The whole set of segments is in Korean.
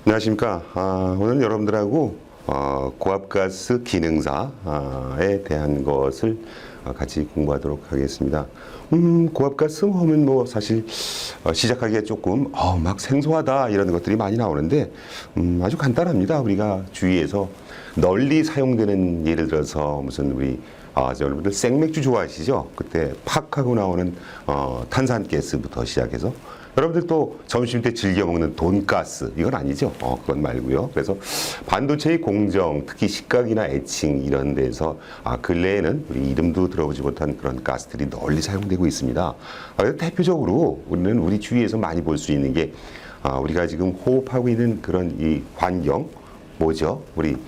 안녕하십니까. 오늘 여러분들하고 고압가스 기능사에 대한 것을 같이 공부하도록 하겠습니다. 고압가스 하면 뭐 사실 시작하기에 조금 막 생소하다 이런 것들이 많이 나오는데 아주 간단합니다. 우리가 주위에서 널리 사용되는, 예를 들어서 무슨 우리 여러분들 생맥주 좋아하시죠? 그때 팍 하고 나오는 탄산가스부터 시작해서 여러분들 또 점심 때 즐겨 먹는 돈가스, 이건 아니죠. 그건 말고요. 그래서 반도체의 공정, 특히 식각이나 애칭 이런 데서 근래에는 우리 이름도 들어보지 못한 그런 가스들이 널리 사용되고 있습니다. 그래서 대표적으로 우리는 우리 주위에서 많이 볼 수 있는 게 우리가 지금 호흡하고 있는 그런 이 환경, 뭐죠? 우리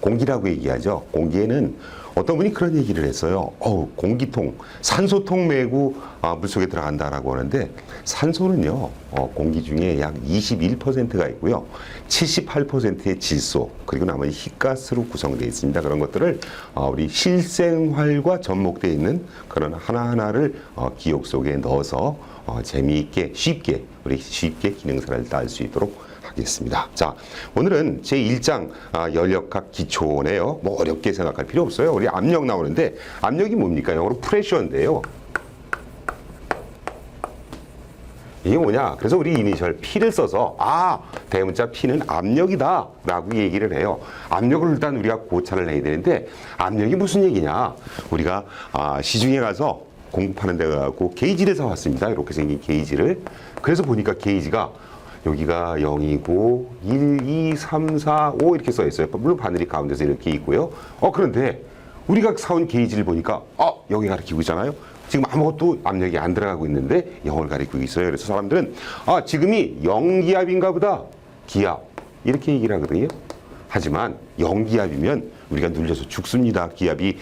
공기라고 얘기하죠. 공기에는 어떤 분이 그런 얘기를 했어요. 공기통, 산소통 메고 물속에 들어간다라고 하는데, 산소는요, 공기 중에 약 21%가 있고요, 78%의 질소, 그리고 나머지 흰가스로 구성되어 있습니다. 그런 것들을 우리 실생활과 접목되어 있는 그런 하나하나를 기억 속에 넣어서 재미있게 쉽게 기능사를 딸 수 있도록 하겠습니다. 자, 오늘은 제1장 연력학 기초네요. 뭐 어렵게 생각할 필요 없어요. 우리 압력 나오는데, 압력이 뭡니까? 영어로 프레셔인데요. 이게 뭐냐? 그래서 우리 이니셜 P를 써서 대문자 P는 압력이다 라고 얘기를 해요. 압력을 일단 우리가 고찰을 해야 되는데, 압력이 무슨 얘기냐? 우리가 시중에 가서 공급하는 데 가고 게이지를 사왔습니다. 이렇게 생긴 게이지를. 그래서 보니까 게이지가 여기가 0이고 1, 2, 3, 4, 5 이렇게 써 있어요. 물론 바늘이 가운데서 이렇게 있고요. 그런데 우리가 사온 게이지를 보니까 여기 가리키고 있잖아요. 지금 아무것도 압력이 안 들어가고 있는데 0을 가리키고 있어요. 그래서 사람들은 지금이 0기압인가 보다. 기압. 이렇게 얘기를 하거든요. 하지만 0기압이면 우리가 눌려서 죽습니다. 기압이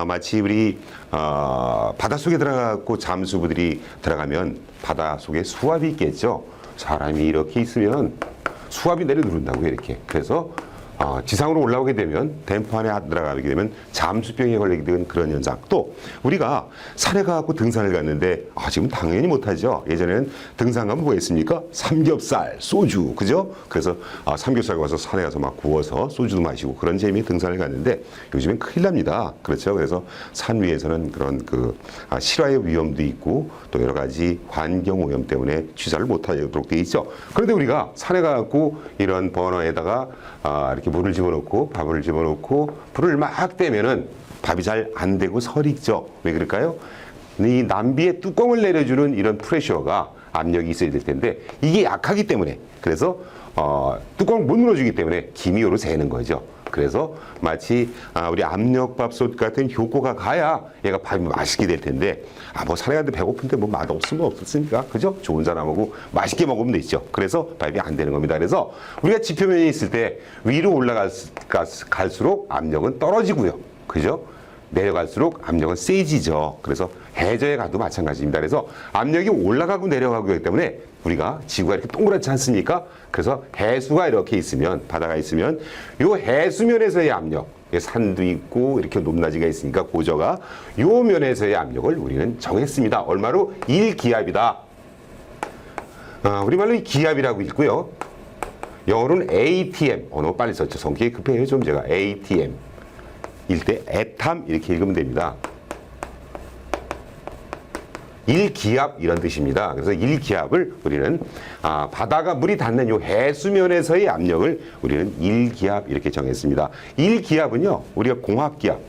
마치 우리 바닷속에 들어가고 잠수부들이 들어가면 바닷속에 수압이 있겠죠. 사람이 이렇게 있으면 수압이 내려 누른다고요, 이렇게. 그래서 지상으로 올라오게 되면, 댐프 안에 들어가게 되면 잠수병에 걸리게 되는 그런 현상. 또 우리가 산에 가고 등산을 갔는데 지금 당연히 못하죠. 예전에는 등산 가면 뭐 했습니까? 삼겹살, 소주, 그죠? 그래서 삼겹살 가서 산에 가서 막 구워서 소주도 마시고 그런 재미의 등산을 갔는데, 요즘엔 큰일 납니다. 그렇죠? 그래서 산 위에서는 그런 실화의 위험도 있고 또 여러 가지 환경 오염 때문에 취사를 못하도록 돼 있죠. 그런데 우리가 산에 가고 이런 버너에다가 이렇게 물을 집어넣고 밥을 집어넣고 불을 막 떼면은 밥이 잘 안 되고 설익죠. 왜 그럴까요? 이 남비에 뚜껑을 내려주는 이런 프레셔가, 압력이 있어야 될 텐데 이게 약하기 때문에, 그래서 뚜껑을 못 눌러주기 때문에 기미호로 새는 거죠. 그래서 마치 우리 압력밥솥 같은 효과가 가야 얘가 밥이 맛있게 될 텐데, 뭐 산에 갔는데 배고픈데 뭐 맛없으면 없었으니까, 그죠? 좋은 사람하고 맛있게 먹으면 되죠. 그래서 밥이 안 되는 겁니다. 그래서 우리가 지표면에 있을 때 위로 올라갈수록 압력은 떨어지고요, 그죠? 내려갈수록 압력은 세지죠. 그래서 해저에 가도 마찬가지입니다. 그래서 압력이 올라가고 내려가고 하기 때문에 우리가 지구가 이렇게 동그랗지 않습니까? 그래서 해수가 이렇게 있으면, 바다가 있으면 요 해수면에서의 압력, 산도 있고 이렇게 높낮이가 있으니까 고저가, 요 면에서의 압력을 우리는 정했습니다. 얼마로? 1기압이다. 우리말로 이 기압이라고 읽고요. 영어로는 ATM. 너무 빨리 썼죠. 성격이 급해요 좀 제가. ATM. 일 때 애탐 이렇게 읽으면 됩니다. 1기압 이런 뜻입니다. 그래서 1기압을 우리는 바다가 물이 닿는 요 해수면에서의 압력을 우리는 1기압 이렇게 정했습니다. 1기압은요, 우리가 공합기압,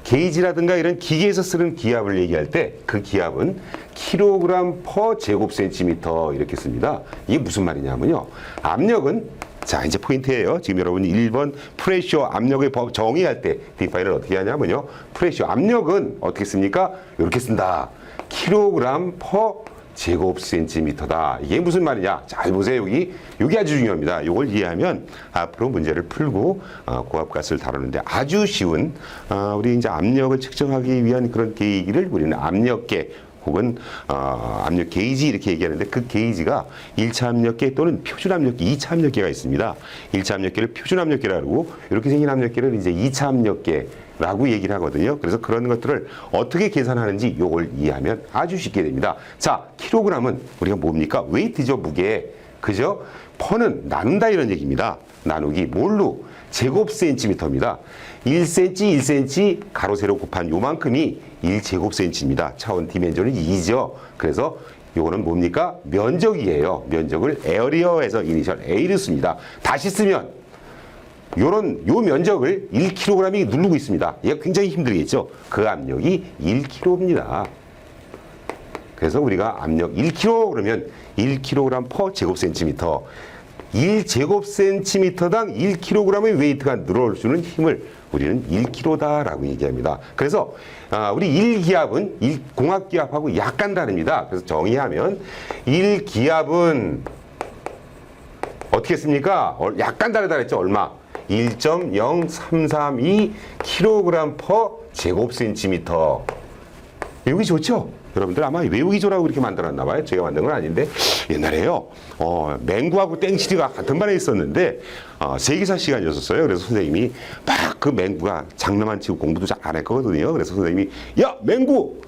게이지라든가 이런 기계에서 쓰는 기압을 얘기할 때 그 기압은 킬로그램 퍼 제곱센티미터 이렇게 씁니다. 이게 무슨 말이냐면요, 압력은, 자, 이제 포인트예요. 지금 여러분이 1번 프레셔, 압력의 법 정의할 때 디파인을 어떻게 하냐면요, 프레셔, 압력은 어떻게 씁니까? 이렇게 쓴다. 킬로그램 퍼 제곱센티미터다. 이게 무슨 말이냐? 잘 보세요. 여기 아주 중요합니다. 이걸 이해하면 앞으로 문제를 풀고 고압가스를 다루는데 아주 쉬운, 우리 이제 압력을 측정하기 위한 그런 계기를 우리는 압력계 혹은 압력 게이지 이렇게 얘기하는데, 그 게이지가 1차 압력계 또는 표준 압력계, 2차 압력계가 있습니다. 1차 압력계를 표준 압력계라고 하고, 이렇게 생긴 압력계를 이제 2차 압력계 라고 얘기를 하거든요. 그래서 그런 것들을 어떻게 계산하는지 요걸 이해하면 아주 쉽게 됩니다. 자, 킬로그램은 우리가 뭡니까? 웨이트죠, 무게. 그죠? 퍼는 나눈다 이런 얘기입니다. 나누기 뭘로? 제곱센티미터입니다. 1cm, 1cm 가로 세로 곱한 요만큼이 1제곱센티입니다. 차원 디멘전은 2죠. 그래서 요거는 뭡니까? 면적이에요. 면적을 에어리어에서 이니셜 A를 씁니다. 다시 쓰면 요 면적을 1kg이 누르고 있습니다. 얘가 굉장히 힘들겠죠. 그 압력이 1kg입니다. 그래서 우리가 압력 1kg 그러면 1kg per 제곱센티미터. 1제곱센티미터당 1kg의 웨이트가 늘어주는 힘을 우리는 1kg다라고 얘기합니다. 그래서 우리 1기압은 공학기압하고 약간 다릅니다. 그래서 정의하면 1기압은 어떻게 했습니까? 약간 다르다 그랬죠. 얼마? 1.0332kg per 제곱센티미터. 외우기 좋죠? 여러분들 아마 외우기 좋라고 그렇게 만들었나 봐요. 제가 만든 건 아닌데 옛날에요. 맹구하고 땡치리가 같은 반에 있었는데 세기사 시간이었어요. 그래서 선생님이 막 그 맹구가 장난만 치고 공부도 잘 안 했거든요. 그래서 선생님이 야 맹구!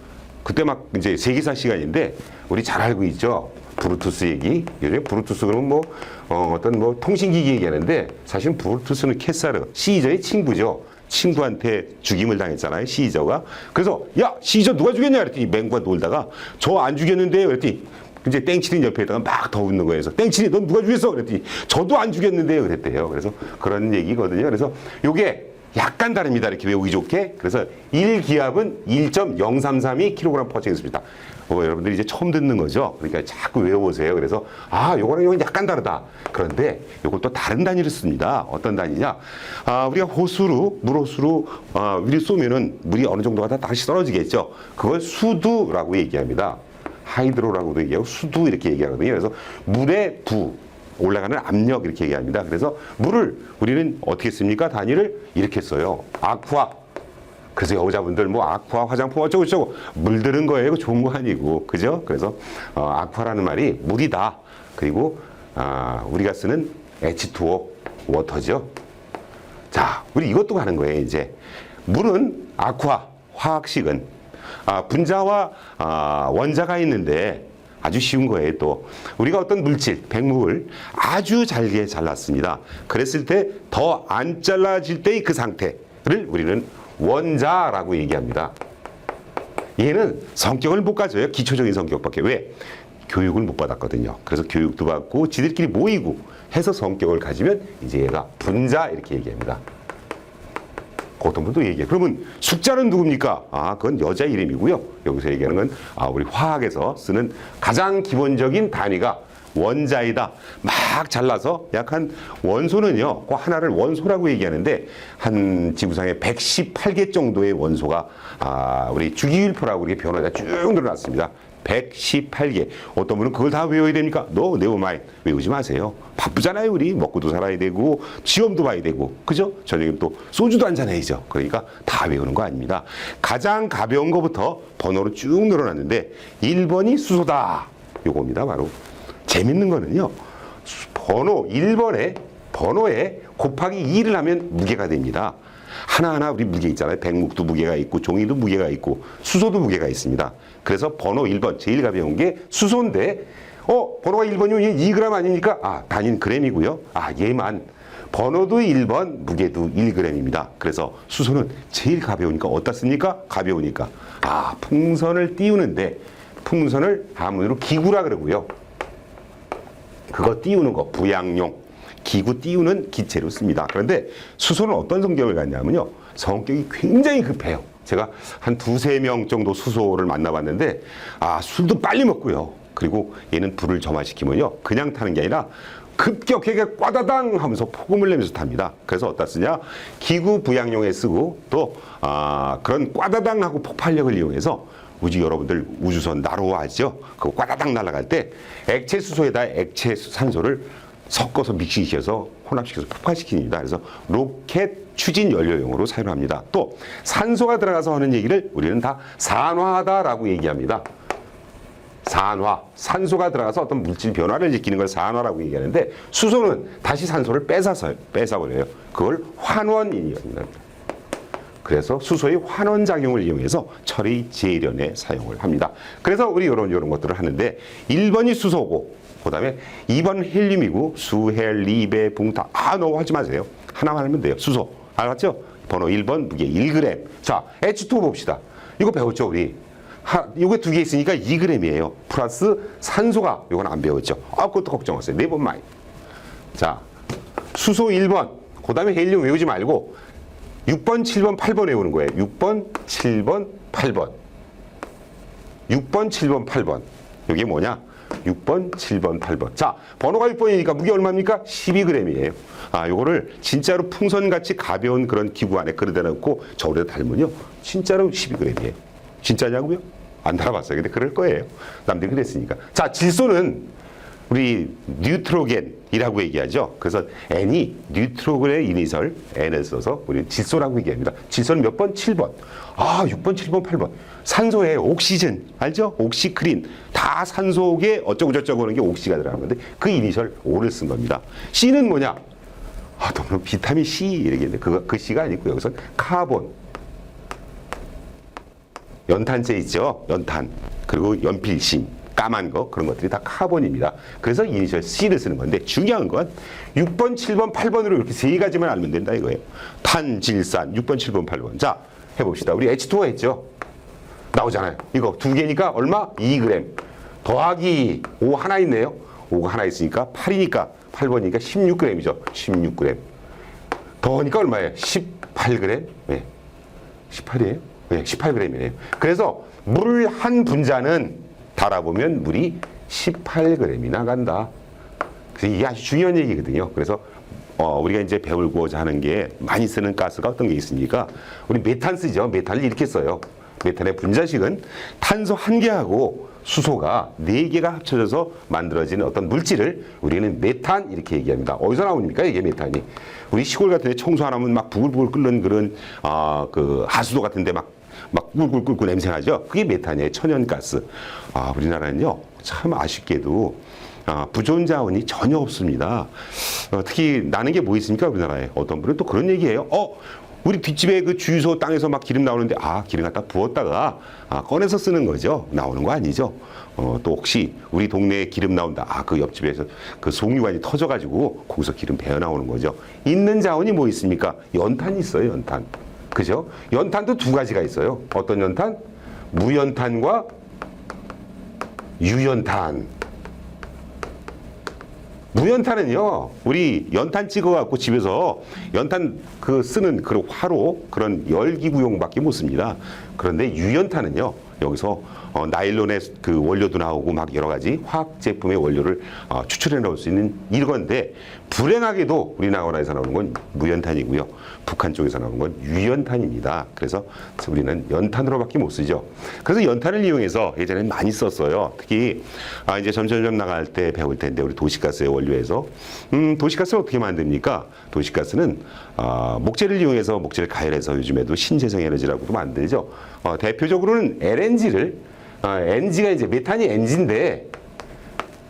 그때 막 이제 세기사 시간인데 우리 잘 알고 있죠. 브루투스 얘기. 요즘 브루투스 그러면 뭐 어떤 뭐 통신기기 얘기하는데 사실 브루투스는 캐사르 시저의 친구죠. 친구한테 죽임을 당했잖아요. 시저가. 그래서 야 시저 누가 죽였냐 그랬더니 맹구가 놀다가 저 안 죽였는데요 그랬더니 이제 땡치린 옆에다가 막 더 웃는 거예요. 그래서 땡치린 넌 누가 죽였어 그랬더니 저도 안 죽였는데요 그랬대요. 그래서 그런 얘기거든요. 그래서 요게 약간 다릅니다. 이렇게 외우기 좋게. 그래서 1기압은 1.0332kg per 제곱센티미터. 여러분들이 이제 처음 듣는 거죠. 그러니까 자꾸 외워보세요. 그래서 요거는 약간 다르다. 그런데 요걸 또 다른 단위를 씁니다. 어떤 단위냐? 우리가 호수로 물호수로 위를 쏘면은 물이 어느 정도가 다시 떨어지겠죠. 그걸 수두라고 얘기합니다. 하이드로라고도 얘기하고 수두 이렇게 얘기하거든요. 그래서 물의 부 올라가는 압력 이렇게 얘기합니다. 그래서 물을 우리는 어떻게 씁니까? 단위를 이렇게 써요. 아쿠아. 그래서 여자분들 뭐 아쿠아 화장품 어쩌고저쩌고 물드는 거예요. 좋은 거 아니고. 그죠? 그래서 아쿠아라는 말이 물이다. 그리고 우리가 쓰는 H2O 워터죠. 자, 우리 이것도 가는 거예요. 이제 물은 아쿠아 화학식은 분자와 원자가 있는데 아주 쉬운 거예요. 또 우리가 어떤 물질, 백목을 아주 잘게 잘랐습니다. 그랬을 때 더 안 잘라질 때의 그 상태를 우리는 원자라고 얘기합니다. 얘는 성격을 못 가져요. 기초적인 성격밖에. 왜? 교육을 못 받았거든요. 그래서 교육도 받고 지들끼리 모이고 해서 성격을 가지면 이제 얘가 분자 이렇게 얘기합니다. 어떤 분도 얘기해요. 그러면 숙자는 누굽니까? 그건 여자 이름이고요. 여기서 얘기하는 건 우리 화학에서 쓰는 가장 기본적인 단위가 원자이다. 막 잘라서 약간 원소는요. 그 하나를 원소라고 얘기하는데 한 지구상에 118개 정도의 원소가 우리 주기율표라고 이렇게 변화가 쭉 늘어났습니다. 118개. 어떤 분은 그걸 다 외워야 됩니까? 네버마인드. 외우지 마세요. 바쁘잖아요. 우리 먹고도 살아야 되고 시험도 봐야 되고 그죠? 저녁에 또 소주도 한잔해야죠. 그러니까 다 외우는 거 아닙니다. 가장 가벼운 거부터 번호로 쭉 늘어났는데 1번이 수소다. 요겁니다. 바로 재밌는 거는요. 번호 1번에 번호에 곱하기 2를 하면 무게가 됩니다. 하나하나 우리 무게 있잖아요. 백묵도 무게가 있고 종이도 무게가 있고 수소도 무게가 있습니다. 그래서 번호 1번 제일 가벼운 게 수소인데 번호가 1번이면 2g 아닙니까? 단위는 g이고요. 얘만 번호도 1번 무게도 1g입니다. 그래서 수소는 제일 가벼우니까 어디다 씁니까? 가벼우니까 풍선을 띄우는데 풍선을 한문으로 기구라 그러고요. 그거 띄우는 거 부양용 기구 띄우는 기체로 씁니다. 그런데 수소는 어떤 성격을 갖냐면요. 성격이 굉장히 급해요. 제가 한 2~3명 정도 수소를 만나봤는데 술도 빨리 먹고요. 그리고 얘는 불을 점화시키면요. 그냥 타는 게 아니라 급격하게 꽈다당 하면서 폭음을 내면서 탑니다. 그래서 어디다 쓰냐? 기구 부양용에 쓰고 또 그런 꽈다당 하고 폭발력을 이용해서 여러분들 우주선 나로하죠. 그 꽈다당 날아갈 때 액체 수소에다 액체 산소를 섞어서 믹싱시켜서 혼합시켜서 폭발시킵니다. 그래서 로켓 추진 연료용으로 사용합니다. 또 산소가 들어가서 하는 얘기를 우리는 다 산화하다라고 얘기합니다. 산화, 산소가 들어가서 어떤 물질 변화를 일으키는 걸 산화라고 얘기하는데 수소는 다시 산소를 뺏어버려요. 그걸 환원이랍니다. 그래서 수소의 환원작용을 이용해서 처리 제련에 사용을 합니다. 그래서 우리 이런 것들을 하는데 1번이 수소고 그다음에 2번 헬륨이고 수헬, 리베, 붕타 너무 하지 마세요. 하나만 하면 돼요. 수소. 알았죠? 번호 1번 무게 1g. 자, H2O 봅시다. 이거 배웠죠, 우리? 요게 두 개 있으니까 2g이에요. 플러스 산소가 요건 안 배웠죠. 그것도 걱정 없어요. 네 번만. 자, 수소 1번. 그다음에 헬륨 외우지 말고 6번, 7번, 8번 외우는 거예요. 6번, 7번, 8번. 6번, 7번, 8번. 이게 뭐냐? 6번, 7번, 8번. 자, 번호가 6번이니까 무게 얼마입니까? 12g이에요. 요거를 진짜로 풍선같이 가벼운 그런 기구 안에 그릇에 넣고 저울에 달면요. 진짜로 12g이에요. 진짜냐고요? 안 달아봤어요. 근데 그럴 거예요. 남들이 그랬으니까. 자, 질소는 우리 뉴트로겐이라고 얘기하죠. 그래서 N이 뉴트로겐의 이니셜 N을 써서 우리 질소라고 얘기합니다. 질소는 몇 번? 7번. 6번, 7번, 8번. 산소에 옥시즌, 알죠? 옥시크린. 다 산소에 어쩌고저쩌고 하는 게 옥시가 들어가는 건데 그 이니셜 O를 쓴 겁니다. C는 뭐냐? 너무 비타민 C 이러겠네. 그 C가 아니고 여기서 카본. 연탄재 있죠? 연탄. 그리고 연필심. 까만 거 그런 것들이 다 카본입니다. 그래서 이니셜 C를 쓰는 건데 중요한 건 6번, 7번, 8번으로 이렇게 세 가지만 알면 된다 이거예요. 탄질산 6번, 7번, 8번. 자, 해봅시다. 우리 H2O 했죠? 나오잖아요. 이거 두 개니까 얼마? 2g. 더하기 5 하나 있네요. 5가 하나 있으니까 8이니까 8번이니까 16g이죠. 16g. 더하니까 얼마예요? 18g. 네. 18이에요? 네, 18g이네요. 그래서 물 한 분자는 달아보면 물이 18g이 나간다. 그래서 이게 아주 중요한 얘기거든요. 그래서 우리가 이제 배우고자 하는 게 많이 쓰는 가스가 어떤 게 있습니까? 우리 메탄 쓰죠. 메탄을 이렇게 써요. 메탄의 분자식은 탄소 1개하고 수소가 4개가 합쳐져서 만들어지는 어떤 물질을 우리는 메탄 이렇게 얘기합니다. 어디서 나옵니까? 이게 메탄이. 우리 시골 같은 데 청소 안 하면 막 부글부글 끓는 그런 그 하수도 같은 데 막 꿀꿀꿀꿀 냄새 나죠? 그게 메탄이에요. 천연가스. 우리나라는요, 참 아쉽게도 부존 자원이 전혀 없습니다. 특히 나는 게 뭐 있습니까? 우리나라에. 어떤 분은 또 그런 얘기예요. 우리 뒷집에 그 주유소 땅에서 막 기름 나오는데 기름 갖다 부었다가 꺼내서 쓰는 거죠. 나오는 거 아니죠. 또 혹시 우리 동네에 기름 나온다. 그 옆집에서 그 송유관이 터져가지고 거기서 기름 배어 나오는 거죠. 있는 자원이 뭐 있습니까? 연탄이 있어요. 연탄. 그죠? 연탄도 두 가지가 있어요. 어떤 연탄? 무연탄과 유연탄. 무연탄은요, 우리 연탄 찍어갖고 집에서 연탄 쓰는 그런 화로, 그런 열기구용밖에 못 씁니다. 그런데 유연탄은요, 여기서 나일론의 그 원료도 나오고 막 여러 가지 화학 제품의 원료를 추출해 넣을 수 있는 이건데, 불행하게도 우리나라에서 나오는 건 무연탄이고요. 북한 쪽에서 나오는 건 유연탄입니다. 그래서 우리는 연탄으로밖에 못 쓰죠. 그래서 연탄을 이용해서 예전에는 많이 썼어요. 특히 이제 점점 나갈 때 배울 텐데 우리 도시가스의 원료에서 도시가스를 어떻게 만듭니까? 도시가스는 목재를 이용해서 목재를 가열해서 요즘에도 신재생 에너지라고도 만들죠. 대표적으로는 LNG를 NG가 이제 메탄이 NG인데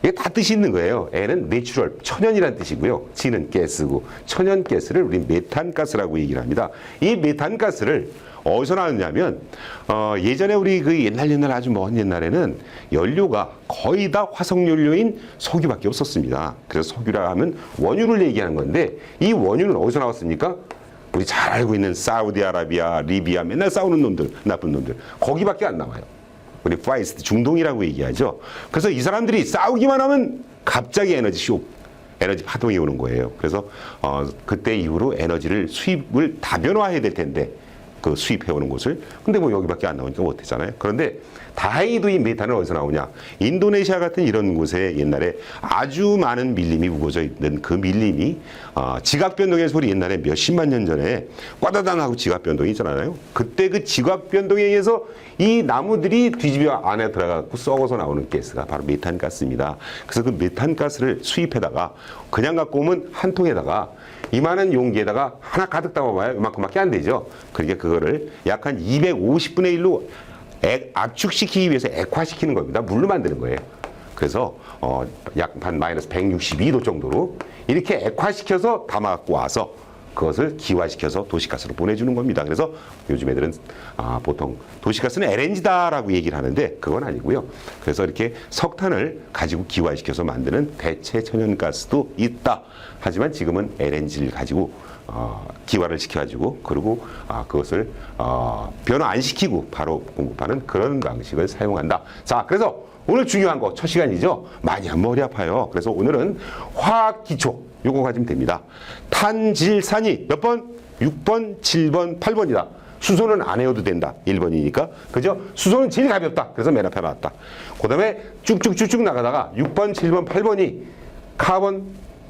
이게 다 뜻이 있는 거예요. N은 내추럴, 천연이란 뜻이고요. G는 가스고, 천연 가스를 우리 메탄가스라고 얘기를 합니다. 이 메탄가스를 어디서 나왔냐면, 예전에 우리 그 옛날 아주 먼 옛날에는 연료가 거의 다 화석연료인 석유밖에 없었습니다. 그래서 석유라 하면 원유를 얘기하는 건데, 이 원유는 어디서 나왔습니까? 우리 잘 알고 있는 사우디아라비아, 리비아, 맨날 싸우는 놈들, 나쁜 놈들. 거기밖에 안 나와요. 우리 파이스트 중동이라고 얘기하죠. 그래서 이 사람들이 싸우기만 하면 갑자기 에너지 파동이 오는 거예요. 그래서 그때 이후로 에너지를 수입을 다변화해야 될 텐데 그 수입해오는 곳을. 근데 뭐 여기밖에 안 나오니까 못했잖아요. 그런데 다행히도 이 메탄은 어디서 나오냐? 인도네시아 같은 이런 곳에 옛날에 아주 많은 밀림이 우거져 있는 그 밀림이 지각변동의 소리 옛날에 몇십만 년 전에 꽈다당 하고 지각변동이 있잖아요. 그때 그 지각변동에 의해서 이 나무들이 뒤집어 안에 들어가고 썩어서 나오는 가스가 바로 메탄가스입니다. 그래서 그 메탄가스를 수입해다가 그냥 갖고 오면 한 통에다가 이만한 용기에다가 하나 가득 담아봐야 이만큼밖에 안 되죠. 그러니까 그거를 약 한 250분의 1로 압축시키기 위해서 액화시키는 겁니다. 물로 만드는 거예요. 그래서 약 한 마이너스 162도 정도로 이렇게 액화시켜서 담아갖고 와서 그것을 기화시켜서 도시가스로 보내주는 겁니다. 그래서 요즘 애들은 보통 도시가스는 LNG다라고 얘기를 하는데 그건 아니고요. 그래서 이렇게 석탄을 가지고 기화시켜서 만드는 대체 천연가스도 있다. 하지만 지금은 LNG를 가지고 기화를 시켜가지고 그리고 그것을 변화 안 시키고 바로 공급하는 그런 방식을 사용한다. 자, 그래서 오늘 중요한 거 첫 시간이죠. 많이 하면 머리 아파요. 그래서 오늘은 화학 기초 요거 가지면 됩니다. 탄질산이 몇 번? 6번, 7번, 8번이다. 수소는 안 해도 된다. 1번이니까. 그죠? 수소는 제일 가볍다. 그래서 맨 앞에 놨다. 그 다음에 쭉쭉쭉쭉 나가다가 6번, 7번, 8번이 카본,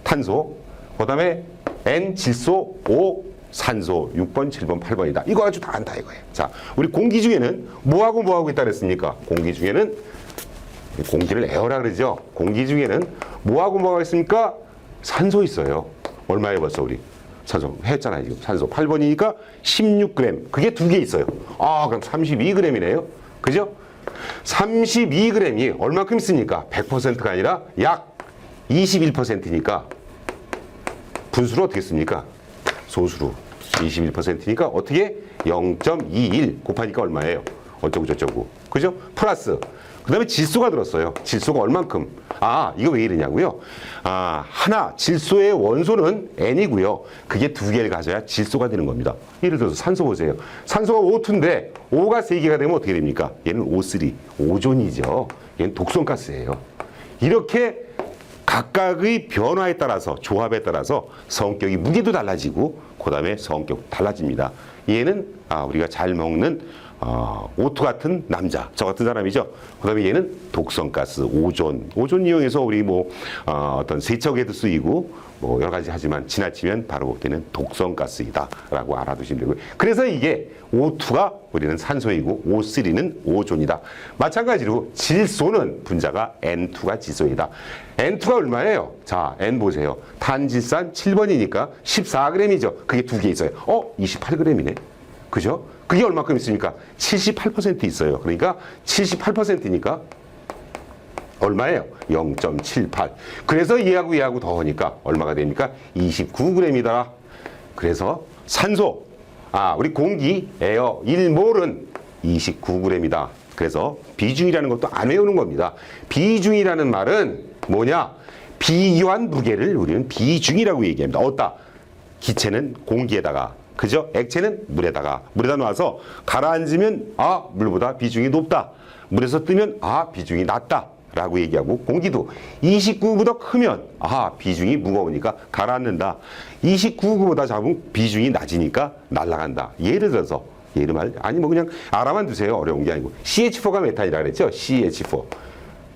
탄소, 그 다음에 N, 질소, O, 산소 6번, 7번, 8번이다. 이거 아주 다 안다 이거예요. 자, 우리 공기 중에는 뭐하고 있다 그랬습니까? 공기 중에는 공기를 에어라 그러죠. 공기 중에는 뭐하고 있습니까? 산소 있어요. 얼마에 벌써 우리 산소 했잖아요. 지금 산소 8번이니까 16g. 그게 두 개 있어요. 그럼 32g이네요. 그죠? 32g이 얼마큼 있습니까? 100%가 아니라 약 21%니까 분수로 어떻게 씁니까? 소수로 21%니까 어떻게 0.21 곱하니까 얼마예요? 어쩌고 저쩌고. 그죠? 플러스 그 다음에 질소가 들었어요. 질소가 얼만큼? 이거 왜 이러냐고요? 질소의 원소는 N이고요. 그게 두 개를 가져야 질소가 되는 겁니다. 예를 들어서 산소 보세요. 산소가 O2인데 O가 세 개가 되면 어떻게 됩니까? 얘는 O3, 오존이죠. 얘는 독성가스예요. 이렇게 각각의 변화에 따라서 조합에 따라서 성격이 무게도 달라지고 그 다음에 성격 달라집니다. 얘는 우리가 잘 먹는 O2 같은 남자, 저 같은 사람이죠. 그 다음에 얘는 독성가스, 오존 이용해서 우리 어떤 세척에도 쓰이고 여러 가지 하지만 지나치면 바로 되는 독성가스이다라고 알아두시면 되고요. 그래서 이게 O2가 우리는 산소이고 O3는 오존이다. 마찬가지로 질소는 분자가 N2가 질소이다. N2가 얼마예요? 자, N 보세요. 탄질산 7번이니까 14g이죠. 그게 두 개 있어요. 28g이네. 그죠? 그게 얼마큼 있습니까? 78% 있어요. 그러니까 78%니까 얼마예요? 0.78. 그래서 얘하고 더하니까 얼마가 됩니까? 29g이다. 그래서 산소, 우리 공기, 에어 1몰은 29g이다. 그래서 비중이라는 것도 안 외우는 겁니다. 비중이라는 말은 뭐냐? 비교한 무게를 우리는 비중이라고 얘기합니다. 어따? 기체는 공기에다가 그죠? 액체는 물에다 놔서 가라앉으면 물보다 비중이 높다. 물에서 뜨면 비중이 낮다. 라고 얘기하고 공기도 29보다 크면 비중이 무거우니까 가라앉는다. 29보다 작으면 비중이 낮으니까 날아간다. 예를 들어서 그냥 알아만 두세요. 어려운 게 아니고 CH4가 메탄이라 그랬죠? CH4.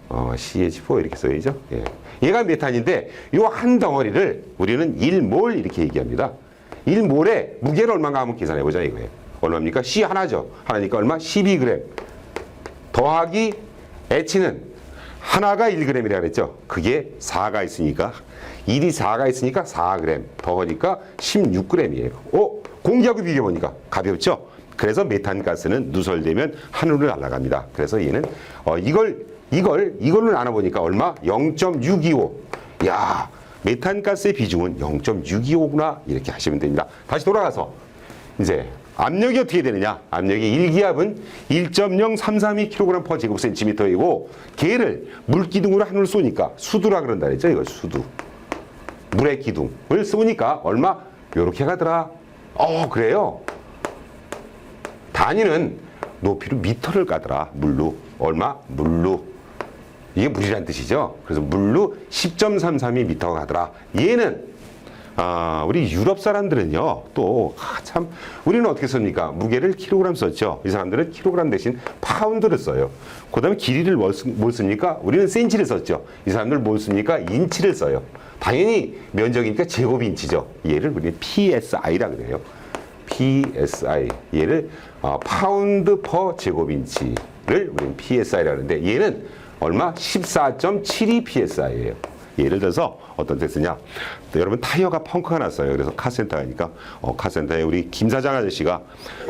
CH4 이렇게 써야죠. 예. 얘가 메탄인데 요 한 덩어리를 우리는 1몰 이렇게 얘기합니다. 1몰에 무게를 얼마인가 한번 계산해보자 이거예요. 얼마입니까? C 하나죠. 하나니까 얼마? 12g. 더하기 H는 하나가 1g이라 그랬죠. 그게 4가 있으니까 1이 4가 있으니까 4g. 더하니까 16g이에요. 공기하고 비교해보니까 가볍죠. 그래서 메탄가스는 누설되면 하늘로 날아갑니다. 그래서 얘는 이걸로 나눠보니까 얼마? 0.625. 야, 메탄가스의 비중은 0.625구나 이렇게 하시면 됩니다. 다시 돌아가서 이제 압력이 어떻게 되느냐? 압력이 1기압은 1.0332kg/제곱센티미터이고 걔를 물기둥으로 하늘로 쏘니까 수두라 그런다 그랬죠? 이걸 수두. 물의 기둥을 쏘니까 얼마? 요렇게 가더라. 그래요? 단위는 높이로 미터를 가더라. 물로. 얼마? 물로. 이게 물이란 뜻이죠. 그래서 물로 10.332m가 가더라. 얘는 우리 유럽 사람들은요 또 참 우리는 어떻게 씁니까? 무게를 킬로그램 썼죠. 이 사람들은 킬로그램 대신 파운드를 써요. 그 다음에 길이를 뭘 씁니까? 우리는 센치를 썼죠. 이 사람들은 뭘 씁니까? 인치를 써요. 당연히 면적이니까 제곱인치죠. 얘를 우리는 PSI라 그래요. PSI. 얘를 파운드 퍼 제곱인치를 우리는 PSI라 하는데 얘는 얼마? 14.72 PSI예요. 예를 들어서 어떤 데 쓰냐? 여러분 타이어가 펑크가 났어요. 그래서 카센터 가니까 카센터에 우리 김 사장 아저씨가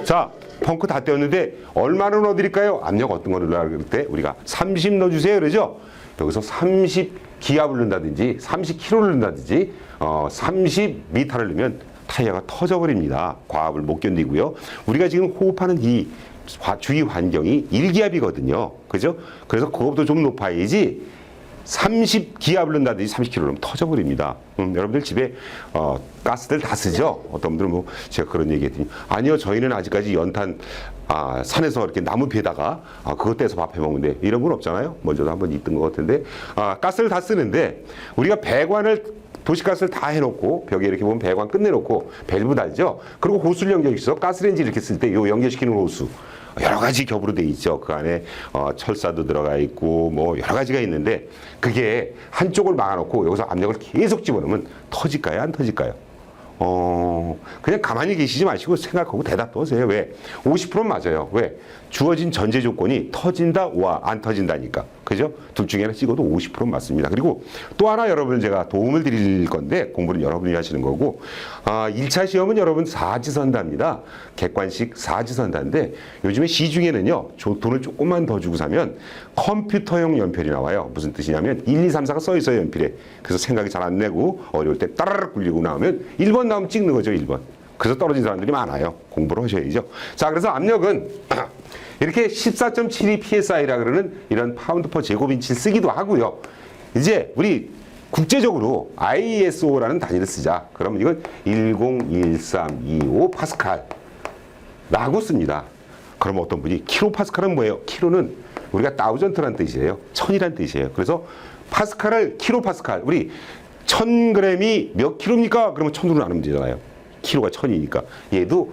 자 펑크 다 떼었는데 얼마를 넣어드릴까요? 압력 어떤 거 넣으려고 그럴 때 우리가 30 넣어주세요. 그러죠? 여기서 30 기압을 넣는다든지 30kg를 넣는다든지 30m를 넣으면 타이어가 터져버립니다. 과압을 못 견디고요. 우리가 지금 호흡하는 이 주위 환경이 1기압이거든요. 그죠? 그래서 그것보다 좀 높아야지 30기압을 넣는다든지 30kg 넘으면 터져버립니다. 여러분들 집에 가스들 다 쓰죠? 어떤 분들은 뭐 제가 그런 얘기 했더니 아니요, 저희는 아직까지 연탄 산에서 이렇게 나무 피에다가 그것 떼서 밥 해먹는데 이런 건 없잖아요. 먼저도 한번 있던 것 같은데 가스를 다 쓰는데 우리가 배관을 도시가스를 다 해놓고 벽에 이렇게 보면 배관 끝내놓고 밸브 달죠. 그리고 호수를 연결시켜서 가스레인지 이렇게 쓸 때 요 연결시키는 호수 여러 가지 겹으로 돼 있죠. 그 안에 철사도 들어가 있고 뭐 여러 가지가 있는데 그게 한쪽을 막아놓고 여기서 압력을 계속 집어넣으면 터질까요? 안 터질까요? 그냥 가만히 계시지 마시고 생각하고 대답 하세요. 왜? 50%는 맞아요. 왜? 주어진 전제 조건이 터진다, 와, 안 터진다니까. 그죠? 둘 중에 하나 찍어도 50%는 맞습니다. 그리고 또 하나 여러분 제가 도움을 드릴 건데 공부는 여러분이 하시는 거고 1차 시험은 여러분 사지선다입니다. 객관식 사지선다인데 요즘에 시중에는요. 돈을 조금만 더 주고 사면 컴퓨터용 연필이 나와요. 무슨 뜻이냐면 1, 2, 3, 4가 써 있어요. 연필에. 그래서 생각이 잘 안 내고 어려울 때 따라락 굴리고 나오면 1번 나오면 찍는 거죠. 1번. 그래서 떨어진 사람들이 많아요. 공부를 하셔야죠. 자, 그래서 압력은 이렇게 14.72 psi라 그러는 이런 파운드 퍼 제곱인치를 쓰기도 하고요. 이제 우리 국제적으로 ISO라는 단위를 쓰자. 그러면 이건 101325 파스칼라고 씁니다. 그러면 어떤 분이 킬로파스칼은 뭐예요? 킬로는 우리가 다우전트란 뜻이에요. 천이란 뜻이에요. 그래서 파스칼을 킬로파스칼, 우리 1000g이 몇 킬로입니까? 그러면 1000으로 나누면 되잖아요. 킬로가 1000이니까. 얘도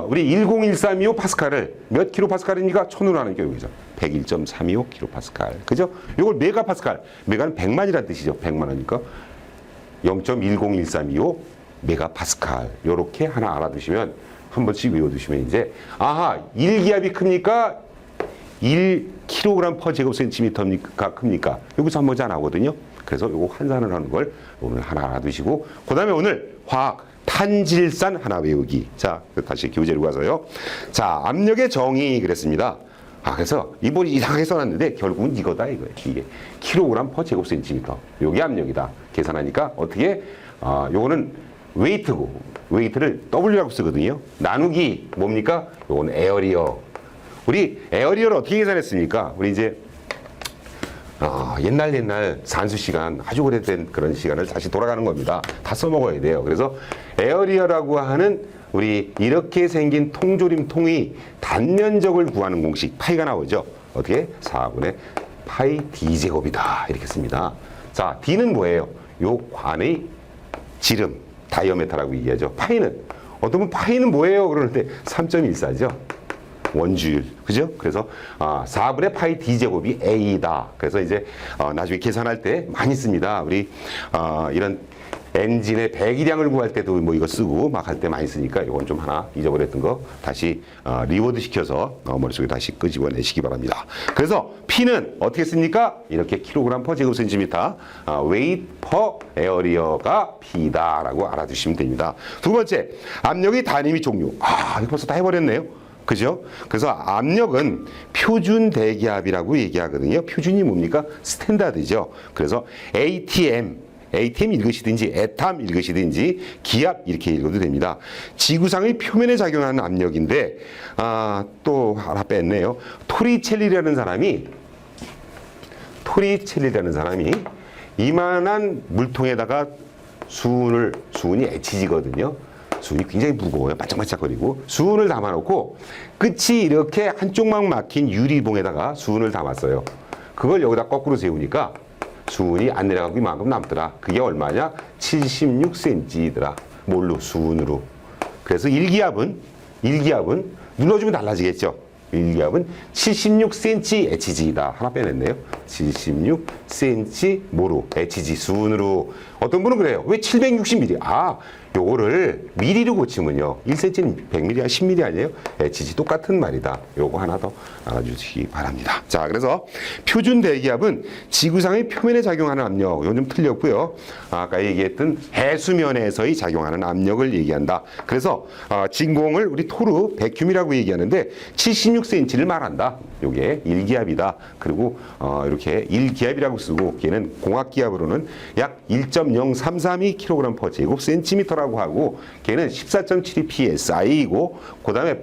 우리 101325 파스칼을 몇 킬로 파스칼입니까? 1000으로 하는 경우죠. 101.325 킬로 파스칼. 그죠? 이걸 메가 파스칼. 메가는 100만이라는 뜻이죠. 100만이니까 0.10135 메가 파스칼. 요렇게 하나 알아두시면 한 번씩 외워두시면 이제 1기압이 큽니까? 1kg per 제곱센티미터가 큽니까? 여기서 한 번째 안 하거든요. 그래서 요거 환산을 하는 걸 오늘 하나 알아두시고 그 다음에 오늘 화학 탄질산 하나 외우기. 자, 다시 교재로 가서요. 자, 압력의 정의 그랬습니다. 그래서 이번 이상하게 써놨는데 결국은 이거다 이거예요. 이게 킬로그램 퍼 제곱센티미터. 요게 압력이다. 계산하니까 어떻게? 요거는 웨이트고 웨이트를 W라고 쓰거든요. 나누기 뭡니까? 요건 에어리어. 우리 에어리어를 어떻게 계산했습니까? 우리 이제 옛날 산수 시간, 아주 오래된 그런 시간을 다시 돌아가는 겁니다. 다 써먹어야 돼요. 그래서 에어리어라고 하는 우리 이렇게 생긴 통조림 통이 단면적을 구하는 공식 파이가 나오죠. 어떻게? 4분의 파이 D제곱이다. 이렇게 씁니다. 자, D는 뭐예요? 요 관의 지름, 다이어메타라고 얘기하죠. 파이는, 어떤 분 파이는 뭐예요? 그러는데 3.14죠. 원주율. 그죠? 그래서 4분의 파이 D제곱이 A다. 그래서 이제 나중에 계산할 때 많이 씁니다. 우리 이런 엔진의 배기량을 구할 때도 뭐 이거 쓰고 막 할 때 많이 쓰니까 이건 좀 하나 잊어버렸던 거 다시 리워드 시켜서 머릿속에 다시 끄집어내시기 바랍니다. 그래서 P는 어떻게 씁니까? 이렇게 킬로그램 퍼 제곱센티미터 웨이트 퍼 에어리어가 P다라고 알아두시면 됩니다. 두 번째, 압력의 단위 및 종류. 이거 벌써 다 해버렸네요. 그죠? 그래서 압력은 표준 대기압이라고 얘기하거든요. 표준이 뭡니까? 스탠다드죠. 그래서 ATM 읽으시든지 에탐 읽으시든지 기압 이렇게 읽어도 됩니다. 지구상의 표면에 작용하는 압력인데 또 하나 뺐네요. 토리첼리라는 사람이 이만한 물통에다가 수은이 HG거든요. 수은이 굉장히 무거워요. 반짝반짝거리고 수은을 담아놓고 끝이 이렇게 한쪽만 막힌 유리봉에다가 수은을 담았어요. 그걸 여기다 거꾸로 세우니까 수은이 안 내려가고 이만큼 남더라. 그게 얼마냐? 76cm더라. 뭘로? 수은으로. 그래서 1기압은 눌러주면 달라지겠죠. 1기압은 76cm HG다. 하나 빼냈네요. 76cm 뭐로? HG 수은으로. 어떤 분은 그래요. 왜 760mm? 요거를 미리로 고치면요. 1cm는 100mm, 10mm 아니에요? HG 똑같은 말이다. 요거 하나 더 알아주시기 바랍니다. 자, 그래서 표준 대기압은 지구상의 표면에 작용하는 압력. 이건 좀 틀렸고요. 아까 얘기했던 해수면에서의 작용하는 압력을 얘기한다. 그래서 진공을 우리 토르 백큐미라고 얘기하는데 76cm를 말한다. 요게 1기압이다. 그리고 이렇게 1기압이라고 쓰고 걔는 공학기압으로는 약 1.0332 kg per 제곱센티미터라고 파워라고 하고 걔는 14.72 psi이고 그다음에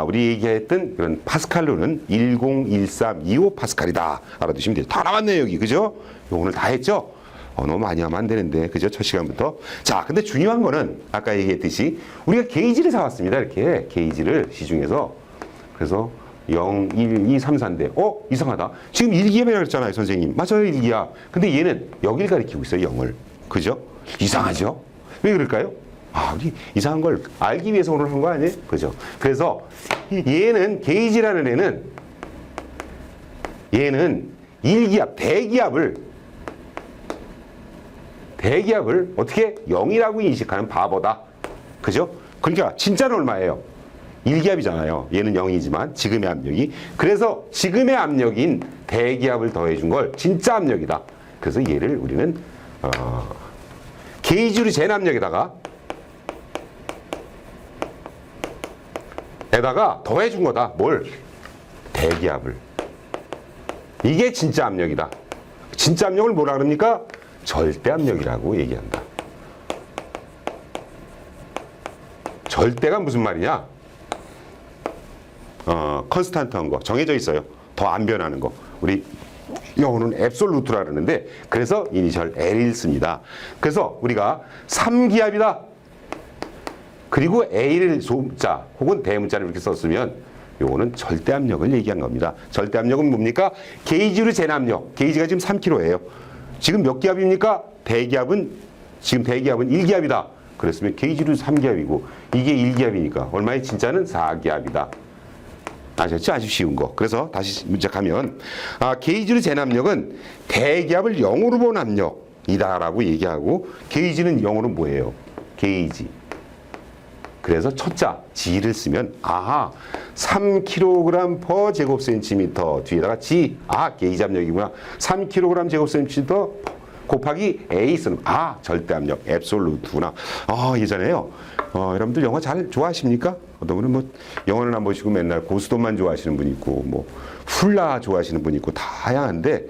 우리 얘기했던 그런 파스칼로는 101325 파스칼이다. 알아두시면 돼요. 다 나왔네요 여기 그죠? 오늘 다 했죠? 너무 많이 하면 안 되는데 그죠? 첫 시간부터. 자, 근데 중요한 거는 아까 얘기했듯이 우리가 게이지를 사왔습니다. 이렇게 게이지를 시중에서. 그래서 0, 1, 2, 3, 4인데 이상하다. 지금 1기압이라고 그랬잖아요 선생님. 맞아요 1기압. 근데 얘는 여길 가리키고 있어요 0을. 그죠? 이상하죠? 왜 그럴까요? 우리 이상한 걸 알기 위해서 오늘 한 거 아니에요? 그죠? 그래서 얘는 게이지라는 얘는 1기압 대기압을 어떻게 0이라고 인식하는 바보다. 그죠? 그러니까 진짜는 얼마예요? 1기압이잖아요. 얘는 0이지만 지금의 압력이. 그래서 지금의 압력인 대기압을 더해준 걸 진짜 압력이다. 그래서 얘를 우리는 게이지로 잰 압력에다가 더해준 거다. 뭘? 대기압을. 이게 진짜 압력이다. 진짜 압력을 뭐라 그럽니까? 절대 압력이라고 얘기한다. 절대가 무슨 말이냐? 컨스탄트한 거, 정해져 있어요. 더 안 변하는 거. 우리 영어는 앱솔루트라 그러는데 그래서 이니셜 L을 씁니다. 그래서 우리가 3기압이다. 그리고 A를 소문자 혹은 대문자를 이렇게 썼으면 요거는 절대 압력을 얘기한 겁니다. 절대 압력은 뭡니까? 게이지로 잰 압력. 게이지가 지금 3kg예요. 지금 몇 기압입니까? 지금 대기압은 1기압이다. 그랬으면 게이지로 3기압이고 이게 1기압이니까 얼마에 진짜는 4기압이다. 아셨죠? 아주 쉬운 거. 그래서 다시 문제 가면 게이지로 잰 압력은 대기압을 0으로 본 압력이다라고 얘기하고 게이지는 0으로 뭐예요? 게이지. 그래서 첫자 G를 쓰면 3kg per 제곱센티미터 뒤에다가 G 게이지 압력이구나. 3kg 제곱센티미터 곱하기 A 쓰는 절대 압력 앱솔루트구나. 예전에요. 여러분들 영화 잘 좋아하십니까? 어떤 분은 뭐 영화는 안 보시고 맨날 고스톱만 좋아하시는 분 있고 뭐 훌라 좋아하시는 분 있고 다양한데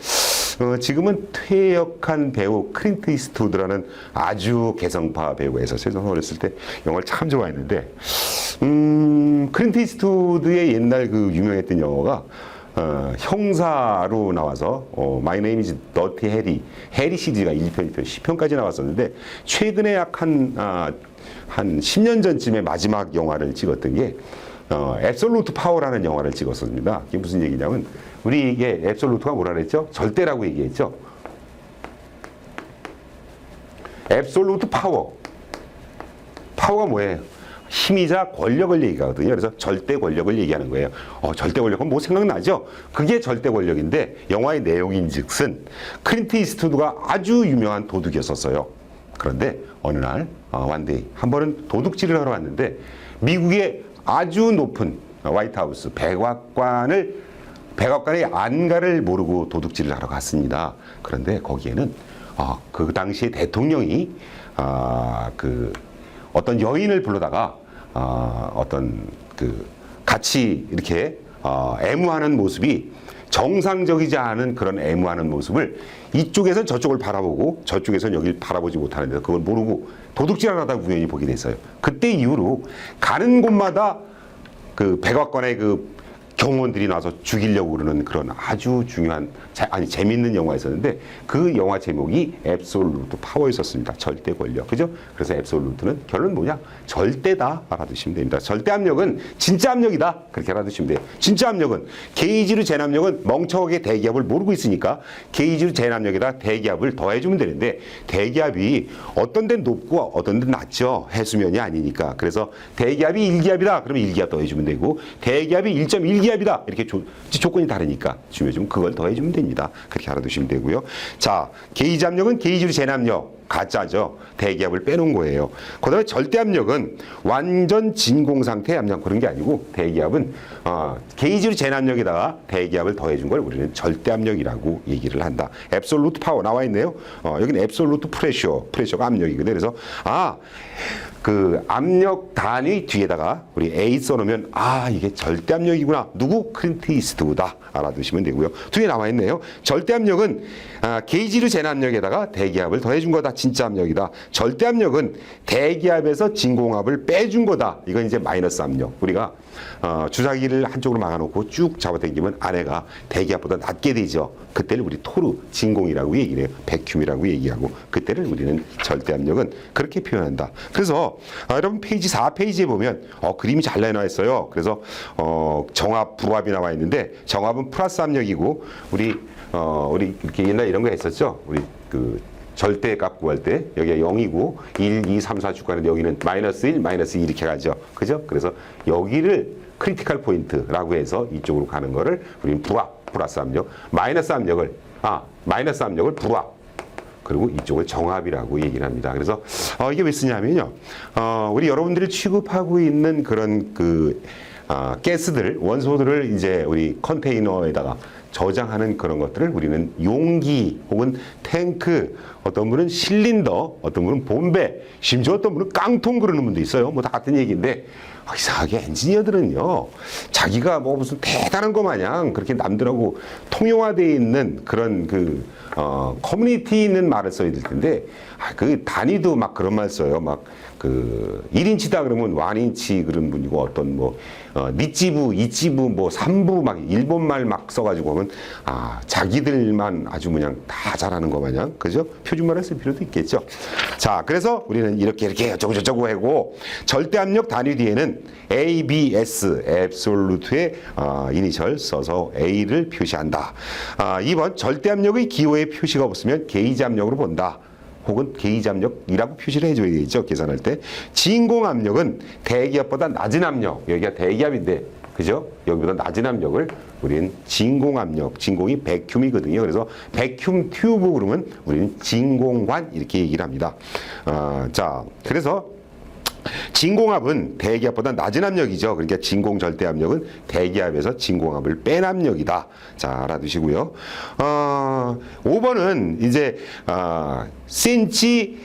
지금은 퇴역한 배우 클린트 이스트우드라는 아주 개성파 배우에서 제가 어렸을 때 영화를 참 좋아했는데 클린트 이스트우드의 옛날 그 유명했던 영화가 형사로 나와서 My Name is Dirty 해리 시리즈가 1편, 2편, 10편까지 나왔었는데 최근에 약 한 10년 전쯤에 마지막 영화를 찍었던 게 앱솔루트 파워라는 영화를 찍었습니다. 이게 무슨 얘기냐면 우리 이게 앱솔루트가 뭐라 그랬죠? 절대라고 얘기했죠. 앱솔루트 파워가 뭐예요? 힘이자 권력을 얘기하거든요. 그래서 절대 권력을 얘기하는 거예요. 절대 권력은 뭐 생각나죠? 그게 절대 권력인데 영화의 내용인즉슨 클린트 이스트우드가 아주 유명한 도둑이었었어요. 그런데 어느 날 원데이 한 번은 도둑질을 하러 왔는데 미국의 아주 높은 화이트하우스 백악관의 안가를 모르고 도둑질을 하러 갔습니다. 그런데 거기에는 그 당시에 대통령이 어떤 여인을 불러다가 같이 이렇게 애무하는 모습이 정상적이지 않은 그런 애무하는 모습을 이쪽에선 저쪽을 바라보고 저쪽에선 여기를 바라보지 못하는데 그걸 모르고 도둑질을 하다가 우연히 보게 됐어요. 그때 이후로 가는 곳마다 그 백악관의 그 경호원들이 나와서 죽이려고 그러는 그런 아주 중요한 재밌는 영화였었는데 그 영화 제목이 앱솔루트 파워였었습니다. 절대 권력. 그죠? 그래서 앱솔루트는 결론 뭐냐? 절대다 알아두시면 됩니다. 절대 압력은 진짜 압력이다. 그렇게 알아두시면 돼요. 진짜 압력은 게이지로 잰 압력은 멍청하게 대기압을 모르고 있으니까 게이지로 잰 압력에다 대기압을 더해주면 되는데 대기압이 어떤 데는 높고 어떤 데는 낮죠. 해수면이 아니니까. 그래서 대기압이 1기압이다. 그러면 1기압 더해주면 되고 대기압이 1.1기압 기압이다. 이렇게 조건이 다르니까 주면 그걸 더해주면 됩니다. 그렇게 알아두시면 되고요. 자, 게이지 압력은 게이지로 잰 압력. 가짜죠. 대기압을 빼놓은 거예요. 그 다음에 절대 압력은 완전 진공 상태의 압력 그런 게 아니고 대기압은 게이지로 잰 압력에다가 대기압을 더해준 걸 우리는 절대 압력이라고 얘기를 한다. 앱솔루트 파워 나와 있네요. 여기는 앱솔루트 프레셔가 압력이거든요. 그래서 그 압력 단위 뒤에다가 우리 A 써놓으면 이게 절대 압력이구나. 누구? 클린트 이스트우드다. 알아두시면 되고요. 뒤에 나와 있네요. 절대 압력은 게이지로 잰 압력에다가 대기압을 더해준 거다. 진짜 압력이다. 절대 압력은 대기압에서 진공압을 빼준 거다. 이건 이제 마이너스 압력. 우리가 주사기를 한쪽으로 막아놓고 쭉 잡아당기면 안에가 대기압보다 낮게 되죠. 그때를 우리 토르, 진공이라고 얘기를 해요. 백큐이라고 얘기하고, 그때를 우리는 절대 압력은 그렇게 표현한다. 그래서 여러분 페이지 4페이지에 보면 그림이 잘 나와 있어요. 그래서 정압, 불압이 나와 있는데, 정압은 플러스 압력이고, 우리 이렇게 옛날에 이런 거 했었죠. 우리 그 절대 값 구할 때 여기가 0이고 1, 2, 3, 4 주가는데 여기는 마이너스 1, 마이너스 2 이렇게 가죠. 그죠? 그래서 여기를 크리티컬 포인트라고 해서 이쪽으로 가는 거를 우리는 불압, 플러스 압력, 마이너스 압력을 불압, 그리고 이쪽을 정압이라고 얘기를 합니다. 그래서 이게 왜 쓰냐면요. 우리 여러분들이 취급하고 있는 그런 가스들, 원소들을 이제 우리 컨테이너에다가 저장하는 그런 것들을 우리는 용기 혹은 탱크, 어떤 분은 실린더, 어떤 분은 본배, 심지어 어떤 분은 깡통 그러는 분도 있어요. 뭐 다 같은 얘기인데, 이상하게 엔지니어들은요, 자기가 뭐 무슨 대단한 거 마냥 그렇게 남들하고 통용화되어 있는 그런 커뮤니티 있는 말을 써야 될 텐데, 그 단위도 막 그런 말 써요. 막 1인치다 그러면 1인치 그런 분이고, 어떤 니찌부, 이찌부, 3부 막 일본말 막 써가지고 하면, 자기들만 아주 그냥 다 잘하는 거 마냥, 그죠? 표준말을 쓸 필요도 있겠죠. 자, 그래서 우리는 이렇게 어쩌고 하고, 절대 압력 단위 뒤에는 ABS, absolute의 이니셜 써서 A를 표시한다. 2번, 절대 압력의 기호의 표시가 없으면 게이지 압력으로 본다. 혹은 게이지 압력이라고 표시를 해줘야 되겠죠. 계산할 때. 진공 압력은 대기압보다 낮은 압력. 여기가 대기압인데, 그죠? 여기보다 낮은 압력을 우리는 진공 압력, 진공이 백큐이거든요. 그래서 백큐 튜브 그러면 우리는 진공관 이렇게 얘기를 합니다. 자, 그래서 진공압은 대기압보다 낮은 압력이죠. 그러니까 진공 절대 압력은 대기압에서 진공압을 뺀 압력이다. 자, 알아두시고요. 5번은 이제 cm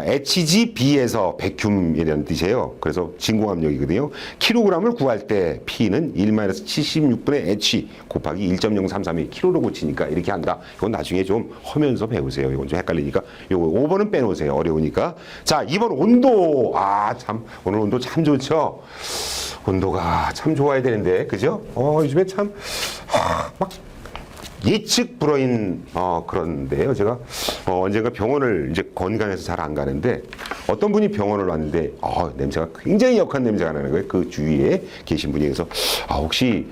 HGB에서 백큐이라는 뜻이에요. 그래서 진공압력이거든요. 킬로그램을 구할 때 P는 1-76분의 H 곱하기 1.033이 킬로로 고치니까 이렇게 한다. 이건 나중에 좀 하면서 배우세요. 이건 좀 헷갈리니까 요거 5번은 빼놓으세요. 어려우니까. 자, 2번 온도. 참 오늘 온도 참 좋죠. 온도가 참 좋아야 되는데, 그죠? 요즘에 참 막 예측 불허인 그런데요. 제가 언젠가 병원을 이제 건강해서 잘 안 가는데, 어떤 분이 병원을 왔는데 냄새가 굉장히 역한 냄새가 나는 거예요. 그 주위에 계신 분이. 그래서 혹시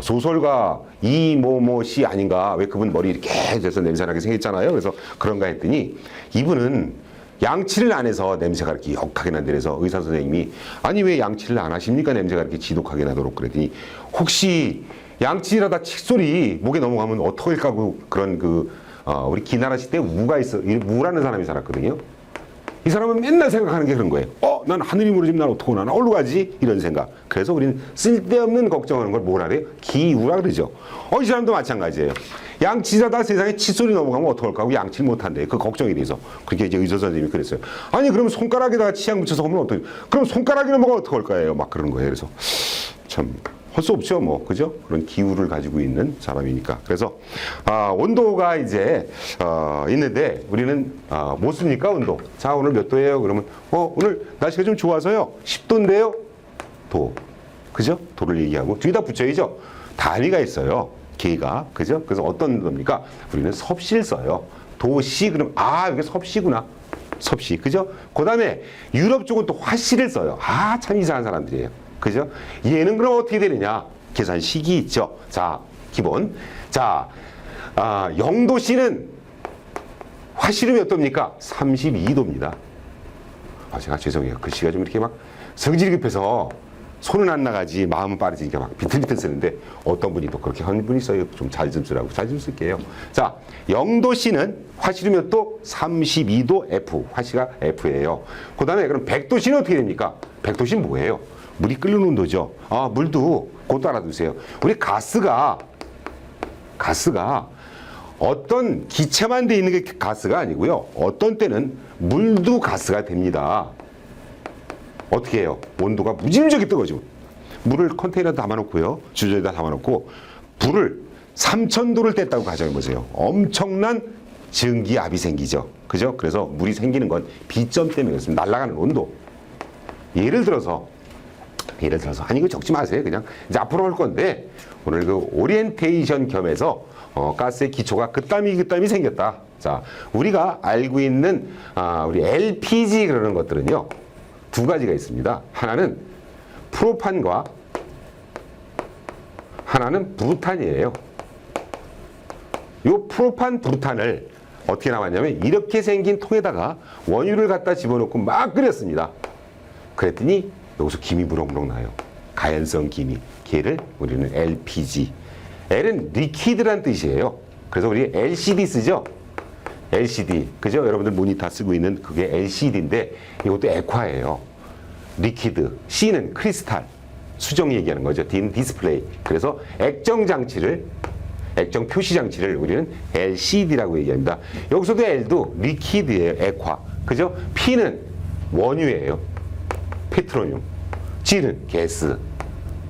소설가 이모모 씨 아닌가? 왜 그분 머리 이렇게 돼서 냄새나게 생겼잖아요. 그래서 그런가 했더니, 이분은 양치를 안 해서 냄새가 이렇게 역하게 난다. 그래서 의사 선생님이 아니 왜 양치를 안 하십니까? 냄새가 이렇게 지독하게 나도록. 그랬더니 혹시 양치하다 칫솔이 목에 넘어가면 어떡할까? 그런 우리 기나라 시대에 우라는 사람이 살았거든요. 이 사람은 맨날 생각하는 게 그런 거예요. 난 하늘이 무너지면 난 어떡하나? 나 어디로 가지? 이런 생각. 그래서 우리는 쓸데없는 걱정하는 걸 뭐라 그래요? 기우라 그러죠. 이 사람도 마찬가지예요. 양치자다 세상에 칫솔이 넘어가면 어떡할까 하고 양치를 못한대. 그 걱정이 돼서. 그렇게 이제 의사 선생님이 그랬어요. 아니, 그럼 손가락에다가 치약 묻혀서 하면 어떡해? 그럼 손가락이 넘어가면 어떡할까요? 막 그러는 거예요. 그래서 참. 할 수 없죠, 뭐. 그죠? 그런 기후를 가지고 있는 사람이니까. 그래서, 온도가 이제, 있는데, 우리는, 뭐 씁니까, 온도? 자, 오늘 몇 도예요? 그러면, 오늘 날씨가 좀 좋아서요. 10도인데요? 도. 그죠? 도를 얘기하고, 뒤에다 붙여야죠. 단위가 있어요. 개가. 그죠? 그래서 어떤 겁니까? 우리는 섭씨를 써요. 도시, 그럼, 이게 섭씨구나. 섭씨. 그죠? 그 다음에, 유럽 쪽은 또 화씨를 써요. 참 이상한 사람들이에요. 그죠? 얘는 그럼 어떻게 되느냐? 계산식이 있죠. 자, 기본. 자, 0도씨는 화씨는 몇 도입니까? 32도입니다. 제가 죄송해요. 글씨가 좀 이렇게 막 성질이 급해서 손은 안 나가지 마음은 빠르지니까 막 비틀비틀 쓰는데, 어떤 분이 또 그렇게 하는 분이 있어요. 좀 잘 좀 쓰라고. 잘 좀 쓸게요. 자, 0도씨는 화씨는 몇 도? 32도 F. 화씨가 F예요. 그 다음에 그럼 100도씨는 어떻게 됩니까? 100도씨는 뭐예요? 물이 끓는 온도죠. 물도 그것도 알아두세요. 우리 가스가 어떤 기체만 돼 있는 게 가스가 아니고요. 어떤 때는 물도 가스가 됩니다. 어떻게 해요? 온도가 무지무지하게 뜨거워지고, 물을 컨테이너에 담아놓고요. 주전에다 담아놓고 불을 3000도를 뗐다고 가정해보세요. 엄청난 증기압이 생기죠. 그죠? 그래서 물이 생기는 건 B점 때문에 그렇습니다. 날아가는 온도. 예를 들어서 아니 이거 적지 마세요. 그냥 이제 앞으로 할 건데 오늘 그 오리엔테이션 겸해서 가스의 기초가 그땀이 생겼다. 자, 우리가 알고 있는 우리 LPG 그러는 것들은요 두 가지가 있습니다. 하나는 프로판과 하나는 부탄이에요. 요 프로판, 부탄을 어떻게 나왔냐면 이렇게 생긴 통에다가 원유를 갖다 집어넣고 막 끓였습니다. 그랬더니 여기서 김이 무럭무럭 나요. 가연성 김이. 걔를 우리는 LPG. L은 리퀴드란 뜻이에요. 그래서 우리 LCD 쓰죠? LCD. 그죠? 여러분들 모니터 쓰고 있는 그게 LCD인데 이것도 액화예요. 리퀴드. C는 크리스탈. 수정 얘기하는 거죠. D는 디스플레이. 그래서 액정 표시 장치를 우리는 LCD라고 얘기합니다. 여기서도 L도 리퀴드예요. 액화. 그죠? P는 원유예요. 페트로늄. G는 가스.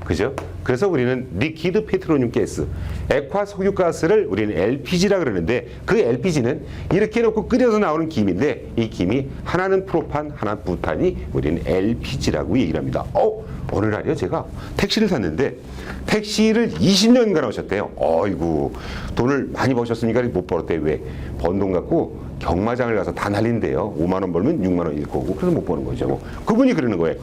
그죠? 그래서 우리는 리퀴드 페트로늄 가스. 액화 석유가스를 우리는 LPG라 그러는데 그 LPG는 이렇게 놓고 끓여서 나오는 김인데 이 김이 하나는 프로판, 하나는 부탄이 우리는 LPG라고 얘기를 합니다. 어느 날이요? 제가 택시를 탔는데 택시를 20년간 하셨대요. 어이구, 돈을 많이 버셨으니까 못 벌었대요. 왜? 번 돈 갖고 경마장을 가서 다 날린대요. 5만 원 벌면 6만 원일 거고 그래서 못 버는 거죠. 뭐. 그분이 그러는 거예요.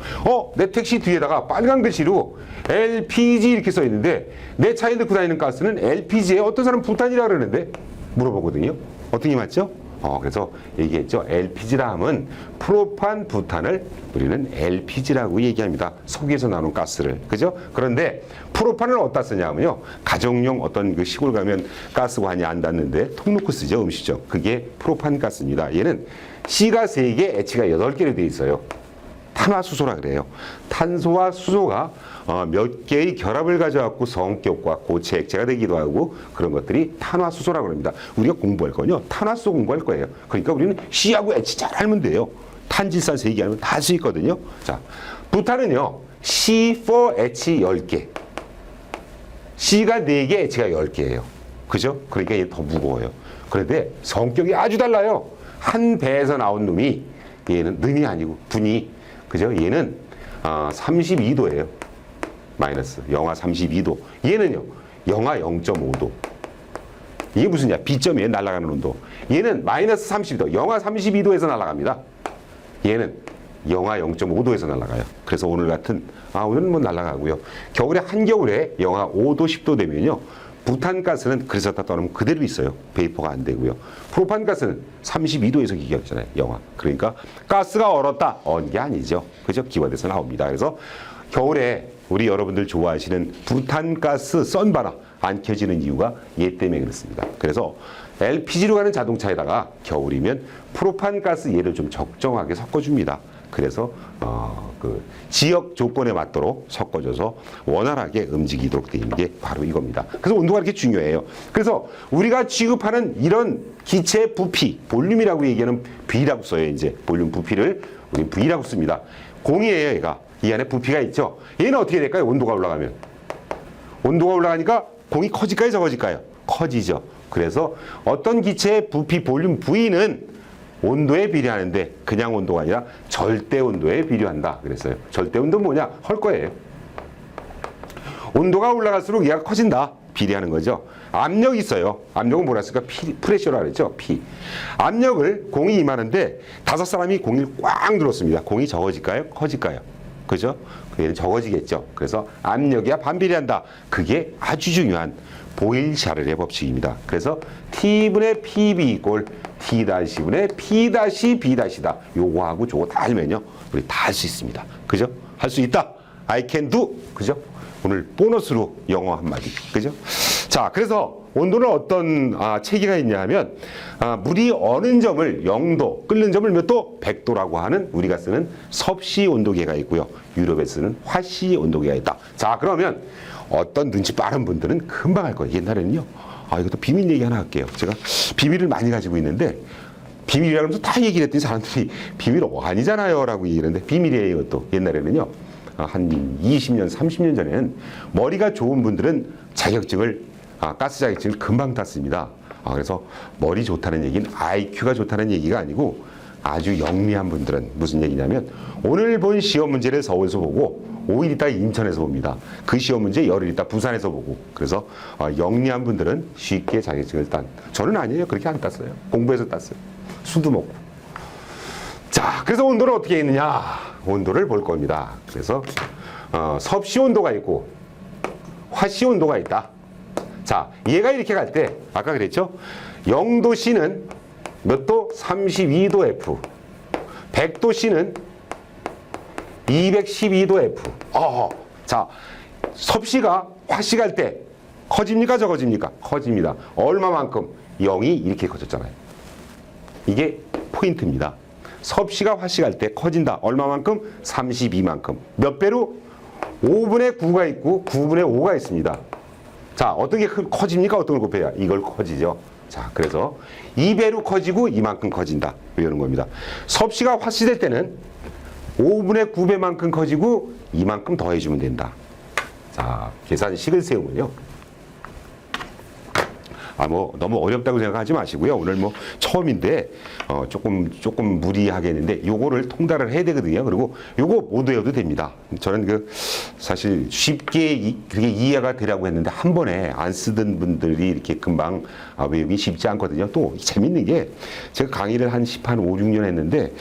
내 택시 뒤에다가 빨간 글씨로 LPG 이렇게 써 있는데 내 차에 넣고 다니는 가스는 LPG에 어떤 사람은 부탄이라 그러는데 물어보거든요. 어떤 게 맞죠? 그래서 얘기했죠. LPG라 하면 프로판, 부탄을 우리는 LPG라고 얘기합니다. 석유에서 나오는 가스를. 그죠? 그런데 프로판을 어디다 쓰냐면요. 가정용 어떤 그 시골 가면 가스관이 안 닿는데 통 놓고 쓰죠. 음식점. 그게 프로판 가스입니다. 얘는 C가 3개, H가 8개로 되어 있어요. 탄화수소라 그래요. 탄소와 수소가 몇 개의 결합을 가져갖고 성격과 고체 액체가 되기도 하고 그런 것들이 탄화수소라고 합니다. 우리가 공부할 건요. 탄화수소 공부할 거예요. 그러니까 우리는 C하고 H 잘 알면 돼요. 탄질산 3개 하면 다 할 수 있거든요. 자, 부탄은요. C4H 10개. C가 4개, H가 10개예요. 그죠? 그러니까 얘 더 무거워요. 그런데 성격이 아주 달라요. 한 배에서 나온 놈이 얘는 놈이 아니고 분이 그죠? 얘는 32도예요. 마이너스 영하 32도. 얘는요. 영하 0.5도. 이게 무슨냐? B점이에요. 날아가는 온도. 얘는 마이너스 30도. 영하 32도에서 날아갑니다. 얘는 영하 0.5도에서 날아가요. 그래서 오늘 같은 오늘은 뭐 날아가고요. 겨울에 한겨울에 영하 5도 10도 되면요. 부탄가스는 그래서 다 떠나면 그대로 있어요. 베이퍼가 안 되고요. 프로판가스는 32도에서 기결되잖아요. 영하. 그러니까 가스가 얼었다. 언 게 아니죠. 그죠? 기화돼서 나옵니다. 그래서 겨울에 우리 여러분들 좋아하시는 부탄가스 썬바나 안 켜지는 이유가 얘 때문에 그렇습니다. 그래서 LPG로 가는 자동차에다가 겨울이면 프로판가스 얘를 좀 적정하게 섞어줍니다. 그래서 그 지역 조건에 맞도록 섞어줘서 원활하게 움직이도록 되어 있는 게 바로 이겁니다. 그래서 온도가 이렇게 중요해요. 그래서 우리가 취급하는 이런 기체 부피, 볼륨이라고 얘기하는 V라고 써요. 이제 볼륨 부피를 우리 V라고 씁니다. 공이에요, 얘가. 이 안에 부피가 있죠. 얘는 어떻게 될까요? 온도가 올라가면. 온도가 올라가니까 공이 커질까요, 적어질까요? 커지죠. 그래서 어떤 기체의 부피, 볼륨 V는 온도에 비례하는데 그냥 온도가 아니라 절대 온도에 비례한다 그랬어요. 절대 온도는 뭐냐? 헐 거예요. 온도가 올라갈수록 얘가 커진다. 비례하는 거죠. 압력이 있어요. 압력은 뭐라 했을까? 프레셔라 그랬죠. P. 압력을 공이 임하는데 5사람이 공을 꽉 눌렀습니다. 공이 적어질까요? 커질까요? 그죠? 얘는 적어지겠죠. 그래서 압력이야 반비례한다. 그게 아주 중요한 보일-샤를의 법칙입니다. 그래서 T분의 PB 이꼴 T-분의 P-B-다. 요거하고 저거 다 알면요. 우리 다 할 수 있습니다. 그죠? 할 수 있다. I can do. 그죠? 오늘 보너스로 영어 한마디. 그죠? 자, 그래서 온도는 어떤 체계가 있냐 하면 물이 어는 점을 0도, 끓는 점을 몇 도? 100도라고 하는 우리가 쓰는 섭씨 온도계가 있고요. 유럽에 쓰는 화씨 온도계가 있다. 자, 그러면 어떤 눈치 빠른 분들은 금방 할 거예요. 옛날에는요. 이것도 비밀 얘기 하나 할게요. 제가 비밀을 많이 가지고 있는데 비밀이라 그러면서 다 얘기를 했더니 사람들이 비밀 아니잖아요 라고 얘기하는데 비밀이에요. 이것도 옛날에는요. 한 20년, 30년 전에는 머리가 좋은 분들은 자격증을 가스 자격증을 금방 땄습니다. 그래서 머리 좋다는 얘기는 IQ가 좋다는 얘기가 아니고 아주 영리한 분들은 무슨 얘기냐면 오늘 본 시험 문제를 서울에서 보고 5일 있다 인천에서 봅니다. 그 시험 문제 열흘 있다 부산에서 보고. 그래서 영리한 분들은 쉽게 자격증을 저는 아니에요. 그렇게 안 땄어요. 공부해서 땄어요. 술도 먹고. 자, 그래서 온도를 어떻게 했느냐? 온도를 볼 겁니다. 그래서 섭씨 온도가 있고 화씨 온도가 있다. 자, 얘가 이렇게 갈 때 아까 그랬죠? 0도 C는 몇 도? 32도 F. 100도 C는 212도 F. 자, 섭씨가 화씨 갈 때 커집니까? 적어집니까? 커집니다. 얼마만큼? 0이 이렇게 커졌잖아요. 이게 포인트입니다. 섭씨가 화씨 갈 때 커진다. 얼마만큼? 32만큼. 몇 배로? 5분의 9가 있고 9분의 5가 있습니다. 자, 어떤 게 커집니까? 어떤 걸 곱해야? 이걸 커지죠. 자, 그래서 2배로 커지고 이만큼 커진다. 이러는 겁니다. 섭씨가 화씨 될 때는 5분의 9배만큼 커지고 이만큼 더해주면 된다. 자, 계산식을 세우면요. 너무 어렵다고 생각하지 마시고요. 오늘 처음인데, 조금 무리하겠는데, 요거를 통달을 해야 되거든요. 그리고 요거 못 외워도 됩니다. 저는 사실 쉽게 그게 이해가 되라고 했는데, 한 번에 안 쓰던 분들이 이렇게 금방 외우기 쉽지 않거든요. 또 재밌는 게, 제가 강의를 한 5, 6년 했는데,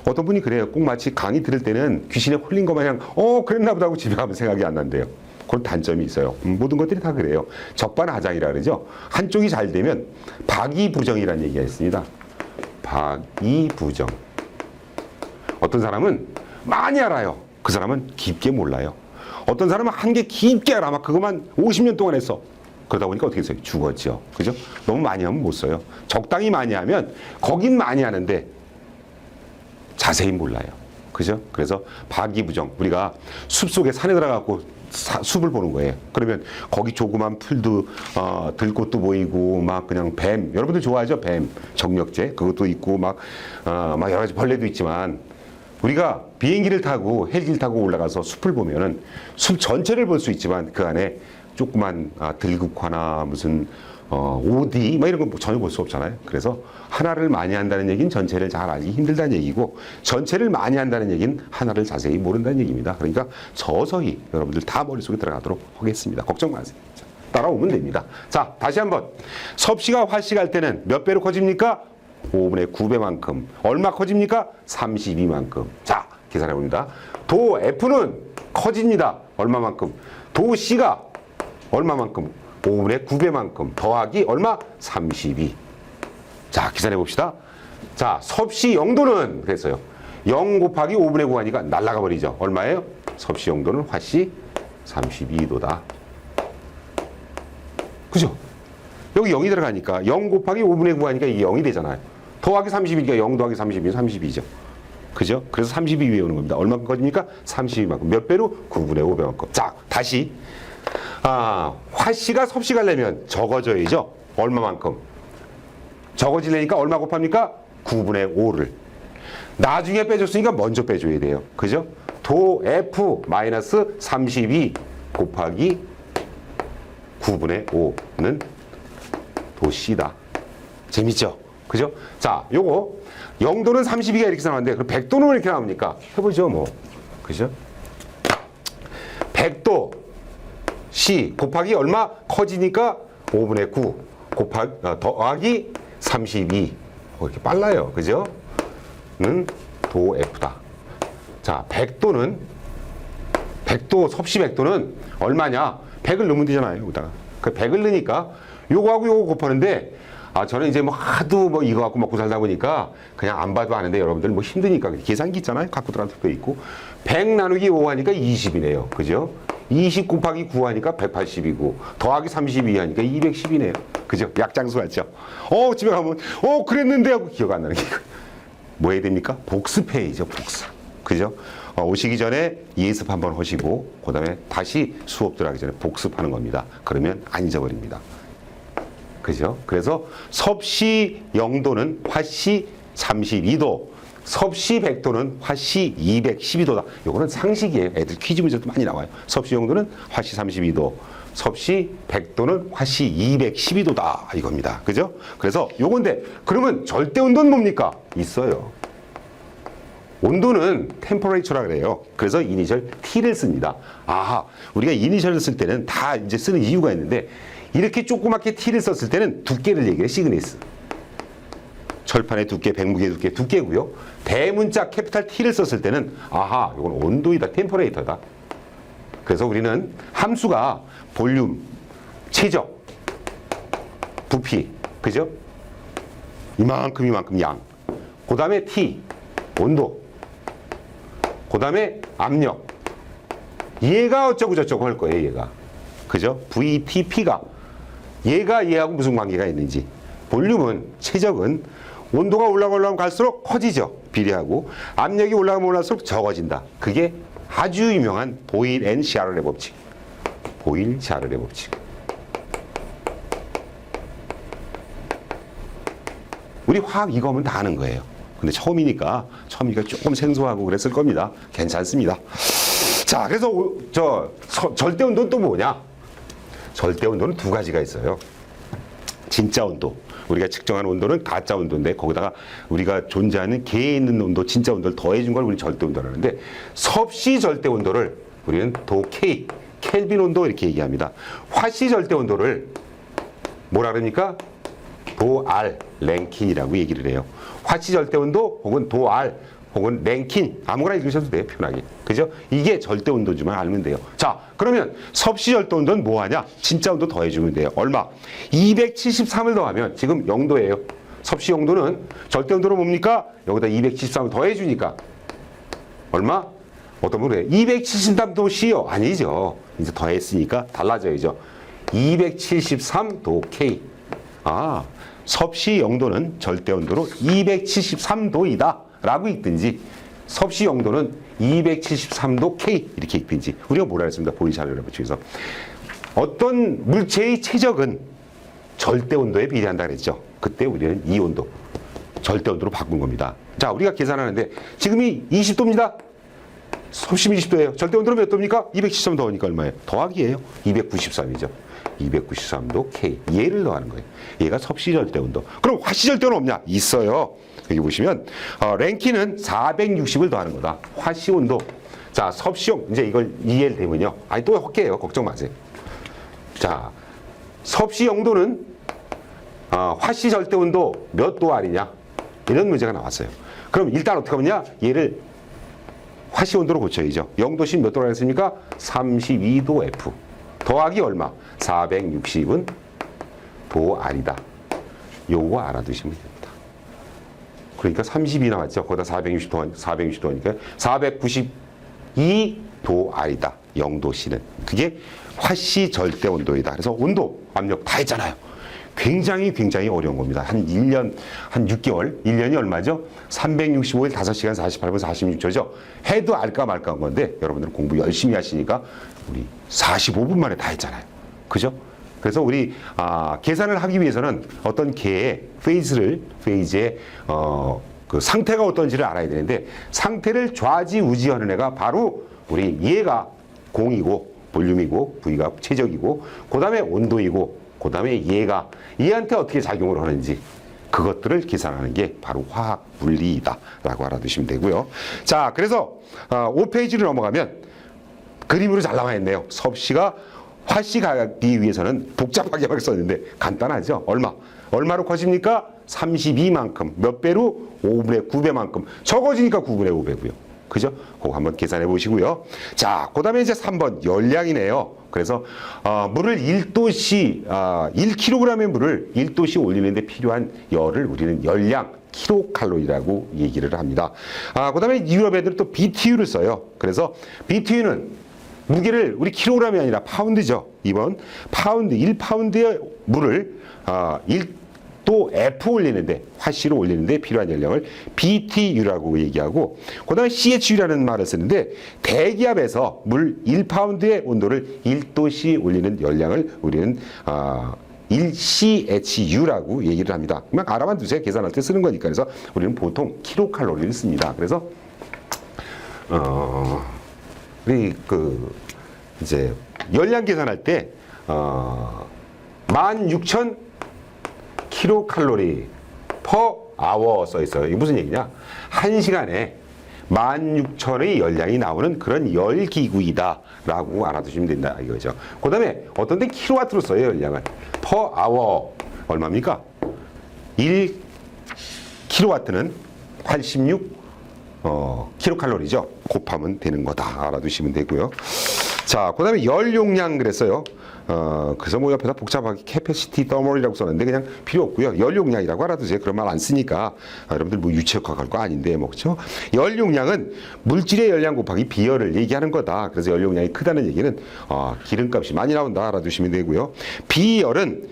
어떤 분이 그래요. 꼭 마치 강의 들을 때는 귀신에 홀린 것 마냥, 그랬나 보다 하고 집에 가면 생각이 안 난대요. 그런 단점이 있어요. 모든 것들이 다 그래요. 적반하장이라 그러죠. 한쪽이 잘 되면 박이부정이라는 얘기가 있습니다. 박이부정. 어떤 사람은 많이 알아요. 그 사람은 깊게 몰라요. 어떤 사람은 한 개 깊게 알아. 막 그것만 50년 동안 했어. 그러다 보니까 어떻게 했어요? 죽었죠. 그죠? 너무 많이 하면 못 써요. 적당히 많이 하면 거긴 많이 하는데 자세히 몰라요. 그죠? 그래서 박이부정. 우리가 숲속에 산에 들어가고 숲을 보는 거예요. 그러면 거기 조그만 풀도 들꽃도 보이고 막 그냥 뱀, 여러분들 좋아하죠? 뱀, 정력제 그것도 있고 막 여러 가지 벌레도 있지만 우리가 비행기를 타고 헬기를 타고 올라가서 숲을 보면은 숲 전체를 볼 수 있지만 그 안에 조그만 들국화나 무슨 오디 막 이런 거 전혀 볼 수 없잖아요. 그래서 하나를 많이 한다는 얘기는 전체를 잘 알기 힘들다는 얘기고 전체를 많이 한다는 얘기는 하나를 자세히 모른다는 얘기입니다. 그러니까 서서히 여러분들 다 머릿속에 들어가도록 하겠습니다. 걱정 마세요. 자, 따라오면 됩니다. 자, 다시 한번 섭씨가 화씨 갈 때는 몇 배로 커집니까? 5분의 9배만큼. 얼마 커집니까? 32만큼. 자, 계산해 봅니다. 도 F는 커집니다. 얼마만큼? 도 C가 얼마만큼? 5분의 9배만큼 더하기 얼마? 32. 자, 계산해 봅시다. 자, 섭씨 0도는 그랬어요. 0 곱하기 5분의 9 하니까 날아가 버리죠. 얼마예요? 섭씨 0도는 화씨 32도다. 그죠? 여기 0이 들어가니까 0 곱하기 5분의 9 하니까 이게 0이 되잖아요. 더하기 32니까 0 더하기 32는 32죠. 그죠? 그래서 32 외우는 겁니다. 얼마큼 커집니까? 32만큼. 몇 배로? 9분의 5배만큼. 자, 다시. 화씨가 섭씨 가려면 적어져야죠. 얼마만큼? 적어지려니까 얼마 곱합니까? 9분의 5를. 나중에 빼줬으니까 먼저 빼줘야 돼요. 그죠? 도 F 마이너스 32 곱하기 9분의 5는 도 C다. 재밌죠? 그죠? 자, 요거 0도는 32가 이렇게 나왔는데 그럼 100도는 왜 이렇게 나옵니까? 해보죠, 뭐. 그죠? 100도 C 곱하기 얼마? 커지니까 5분의 9 곱하기 더하기 32. 이렇게 빨라요. 그죠? 는 도 F다. 자, 100도는 섭씨 100도는 얼마냐? 100을 넣으면 되잖아요. 여기다가. 그 100을 넣으니까 요거하고 요거 곱하는데 저는 이제 하도 이거 갖고 먹고 살다 보니까 그냥 안 봐도 아는데 여러분들 힘드니까 계산기 있잖아요. 갖고 들어도 있고 100 나누기 5 하니까 20이네요. 그죠? 20 곱하기 9 하니까 180이고 더하기 32 하니까 210이네요. 그죠? 약장수 같죠? 집에 가면 그랬는데 하고 기억 안 나는 게 뭐 해야 됩니까? 복습해야죠. 복습. 그죠? 오시기 전에 예습 한번 하시고 그 다음에 다시 수업 들어가기 전에 복습하는 겁니다. 그러면 안 잊어버립니다. 그죠? 그래서 섭씨 0도는 화씨 32도, 섭씨 100도는 화씨 212도다. 요거는 상식이에요. 애들 퀴즈 문제도 많이 나와요. 섭씨 0도는 화씨 32도, 섭씨 100도는 화씨 212도다 이겁니다. 그죠? 그래서 요건데 그러면 절대 온도는 뭡니까? 있어요. 온도는 템퍼레이처라 그래요. 그래서 이니셜 T를 씁니다. 아하, 우리가 이니셜을 쓸 때는 다 이제 쓰는 이유가 있는데 이렇게 조그맣게 T를 썼을 때는 두께를 얘기해. 시그니스. 철판의 두께, 백무기의 두께, 두께고요. 대문자 캐피탈 T를 썼을 때는 아하, 이건 온도이다. 템퍼레이터다. 그래서 우리는 함수가 볼륨, 최적, 부피, 그죠? 이만큼 양. 그 다음에 T, 온도. 그 다음에 압력. 얘가 어쩌고 저쩌고 할 거예요, 얘가. 그죠? VTP가. 얘하고 무슨 관계가 있는지. 볼륨은, 최적은 온도가 올라가면 갈수록 커지죠. 비례하고. 압력이 올라가면 올라갈수록 적어진다. 그게 아주 유명한 보일 앤 샤를레 법칙. 보일 샤를레 법칙. 우리 화학 이거 하면 다 아는 거예요. 근데 처음이니까 조금 생소하고 그랬을 겁니다. 괜찮습니다. 자, 그래서 절대 온도는 또 뭐냐? 절대 온도는 두 가지가 있어요. 진짜 온도. 우리가 측정한 온도는 가짜 온도인데 거기다가 우리가 존재하는 개에 있는 온도, 진짜 온도를 더해준 걸 우리 절대 온도라고 하는데 섭씨 절대 온도를 우리는 도 K, 켈빈 온도 이렇게 얘기합니다. 화씨 절대 온도를 뭐라 그럽니까? 도 R, 랭킨이라고 얘기를 해요. 화씨 절대 온도 혹은 도 R 혹은 랭킨 아무거나 읽으셔도 돼요. 편하게. 그죠? 이게 절대 온도지만 알면 돼요. 자, 그러면 섭씨 절대 온도는 뭐 하냐? 진짜 온도 더해주면 돼요. 얼마? 273을 더하면 지금 0도예요. 섭씨 0도는 절대 온도로 뭡니까? 여기다 273을 더해주니까 얼마? 어떤 분이 그래요? 273도 C요? 아니죠. 이제 더했으니까 달라져야죠. 273도 K. 아, 섭씨 0도는 절대 온도로 273도이다 라고 읽든지 섭씨 0도는 273도 K 이렇게 읽든지 우리가 뭐라 했습니다. 보일 샤를레 법칙에서 어떤 물체의 최적은 절대 온도에 비례한다 그랬죠. 그때 우리는 이 온도 절대 온도로 바꾼 겁니다. 자, 우리가 계산하는데 지금이 20도입니다. 섭씨 20도예요. 절대 온도는 몇 도입니까? 273 더하니까 얼마예요? 더하기예요. 293이죠. 293도 K. 얘를 더하는 거예요. 얘가 섭씨 절대 온도. 그럼 화씨 절대 온도 없냐? 있어요. 여기 보시면 랭킨은 460을 더하는 거다. 화씨 온도. 자, 섭씨 이제 이걸 이해를 되면요. 아니 또 헛개예요. 걱정 마세요. 자, 섭씨 0도는 화씨 절대 온도 몇 도 R이냐? 이런 문제가 나왔어요. 그럼 일단 어떻게 하느냐? 얘를 화씨 온도로 고쳐야죠. 0도씩 몇 도라 했습니까? 32도 F. 더하기 얼마? 460은 도 R이다. 요거 알아두시면 됩니다. 그러니까 32 나왔죠. 거기다 460 더하니까 492도 R이다. 0도씨는. 그게 화씨 절대 온도이다. 그래서 온도, 압력 다 했잖아요. 굉장히 어려운 겁니다. 한 1년, 한 6개월, 1년이 얼마죠? 365일 5시간 48분 46초죠. 해도 알까 말까 한 건데 여러분들 공부 열심히 하시니까 우리 45분 만에 다 했잖아요. 그죠? 그래서 우리 계산을 하기 위해서는 어떤 개의 페이즈의 그 상태가 어떤지를 알아야 되는데 상태를 좌지우지하는 애가 바로 우리 얘가 공이고 볼륨이고 V가 최적이고 그 다음에 온도이고 그 다음에 얘한테 어떻게 작용을 하는지 그것들을 계산하는 게 바로 화학 물리이다 라고 알아두시면 되고요. 자, 그래서 5페이지를 넘어가면 그림으로 잘 나와 있네요. 섭씨가 화씨 가기 위해서는 복잡하게 막 썼는데 간단하죠. 얼마로 커집니까? 32만큼. 몇 배로? 5분의 9배만큼. 적어지니까 9분의 5배고요. 그죠? 그거 한번 계산해 보시고요. 자, 그 다음에 이제 3번 열량이네요. 그래서 물을 1도씨, 1kg의 물을 1도씨 올리는데 필요한 열을 우리는 열량, 킬로칼로리라고 얘기를 합니다. 그 다음에 유럽 애들은 또 BTU를 써요. 그래서 BTU는 무게를 우리 킬로그램이 아니라 파운드죠. 2번 파운드, 1파운드의 물을 1도 F 올리는데 화씨로 올리는데 필요한 열량을 BTU라고 얘기하고 그 다음에 CHU라는 말을 쓰는데 대기압에서 물 1파운드의 온도를 1도씨 올리는 열량을 우리는 1CHU라고 얘기를 합니다. 그냥 알아만 두세요. 계산할 때 쓰는 거니까. 그래서 우리는 보통 킬로칼로리를 씁니다. 그래서 우리 이제 열량 계산할 때 16,000 킬로칼로리 per hour 써 있어요. 이게 무슨 얘기냐? 1시간에 16,000의 열량이 나오는 그런 열기구이다 라고 알아두시면 된다 이거죠. 그 다음에 어떤 데 킬로와트로 써요 열량을. per hour 얼마입니까? 1 킬로와트는 86 킬로칼로리죠. 곱하면 되는 거다 알아두시면 되고요. 자, 그 다음에 열 용량 그랬어요. 그래서 뭐 옆에다 복잡하게 캐패시티 더멀이라고 썼는데 그냥 필요 없고요. 열 용량이라고 알아두세요. 그런 말 안 쓰니까 여러분들 뭐 유체역학 할 거 아닌데 뭐 그렇죠? 열 용량은 물질의 열량 곱하기 비열을 얘기하는 거다. 그래서 열 용량이 크다는 얘기는 기름값이 많이 나온다 알아두시면 되고요. 비열은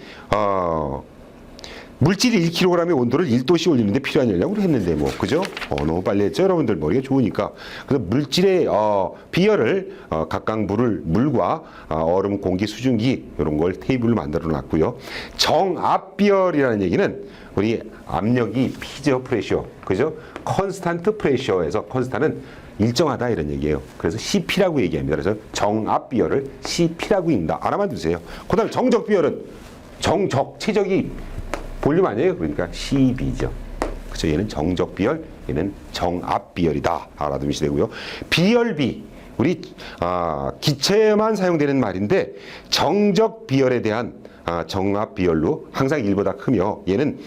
물질이 1kg의 온도를 1도씨 올리는데 필요한 열량으로 했는데 뭐 그죠? 너무 빨리 했죠 여러분들 머리가 좋으니까. 그래서 물질의 비열을 각각 물과 얼음, 공기, 수증기 이런 걸 테이블로 만들어 놨고요. 정압 비열이라는 얘기는 우리 압력이 P죠, 프레셔, 그죠? 컨스탄트 프레셔에서 컨스탄은 일정하다 이런 얘기예요. 그래서 CP라고 얘기합니다. 그래서 정압 비열을 CP라고 읽는다. 알아만 두세요. 그다음에 정적 비열은 최적이 볼륨 아니에요. 그러니까 CB죠. 그렇죠. 얘는 정적 비열, 얘는 정압 비열이다. 알아두시면 되고요. 비열비, 우리 기체에만 사용되는 말인데 정적 비열에 대한 정압 비열로 항상 1보다 크며 얘는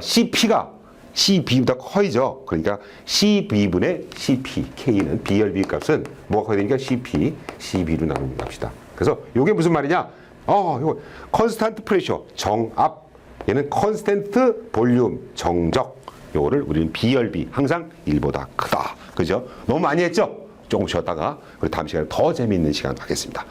CP가 CB보다 커이죠. 그러니까 CB분의 CP, K는 비열비 값은 뭐가 커야 되니까 CP, CB로 나누는 값이다. 그래서 이게 무슨 말이냐? 이거 컨스탄트 프레셔, 정압, 얘는 컨스턴트 볼륨, 정적. 요거를 우리는 비열비, 항상 1보다 크다. 그죠? 너무 많이 했죠? 조금 쉬었다가 우리 다음 시간에 더 재미있는 시간 하겠습니다.